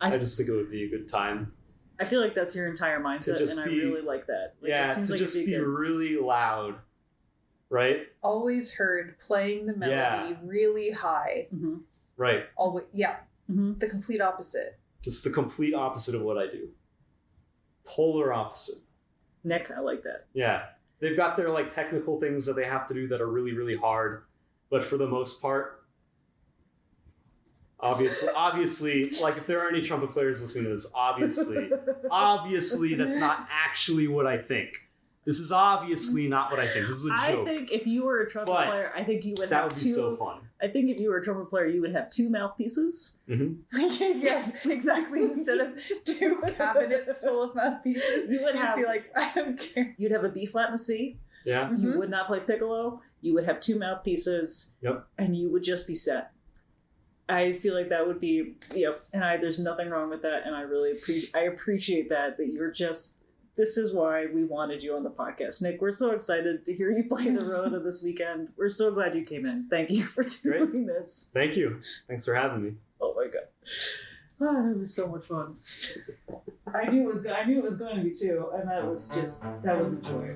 Speaker 1: I just think it would be a good time.
Speaker 2: I feel like that's your entire mindset, and I really like that. Like,
Speaker 1: yeah, to just be really loud, right?
Speaker 3: Always heard playing the melody really high.
Speaker 2: Mm-hmm.
Speaker 1: Right.
Speaker 3: Always,
Speaker 2: Mm-hmm.
Speaker 3: The complete opposite.
Speaker 1: Just the complete opposite of what I do. Polar opposite.
Speaker 2: Nick, I like that.
Speaker 1: Yeah. They've got their like technical things that they have to do that are really, really hard. But for the most part, obviously, like if there are any trumpet players listening to this, obviously that's not actually what I think. This is obviously not what I think. This is a joke.
Speaker 2: I think if you were a trumpet player, I think you would
Speaker 1: that
Speaker 2: have
Speaker 1: would be so fun.
Speaker 2: I think if you were a trumpet player, you would have 2 mouthpieces.
Speaker 1: Mm-hmm.
Speaker 3: Yes, exactly. Instead of 2 cabinets full of mouthpieces,
Speaker 2: you would
Speaker 3: just be like, I don't care.
Speaker 2: You'd have a B flat and a C.
Speaker 1: Yeah.
Speaker 2: You would not play piccolo. You would have 2 mouthpieces.
Speaker 1: Yep.
Speaker 2: And you would just be set. I feel like that would be, and there's nothing wrong with that, and I really appreciate that you're just. This is why we wanted you on the podcast. Nick, we're so excited to hear you play the Rhoda this weekend. We're so glad you came in. Thank you for doing this.
Speaker 1: Thank you. Thanks for having me.
Speaker 2: Oh my God. Oh, that was so much fun. I knew it was going to be too, and that was a joy.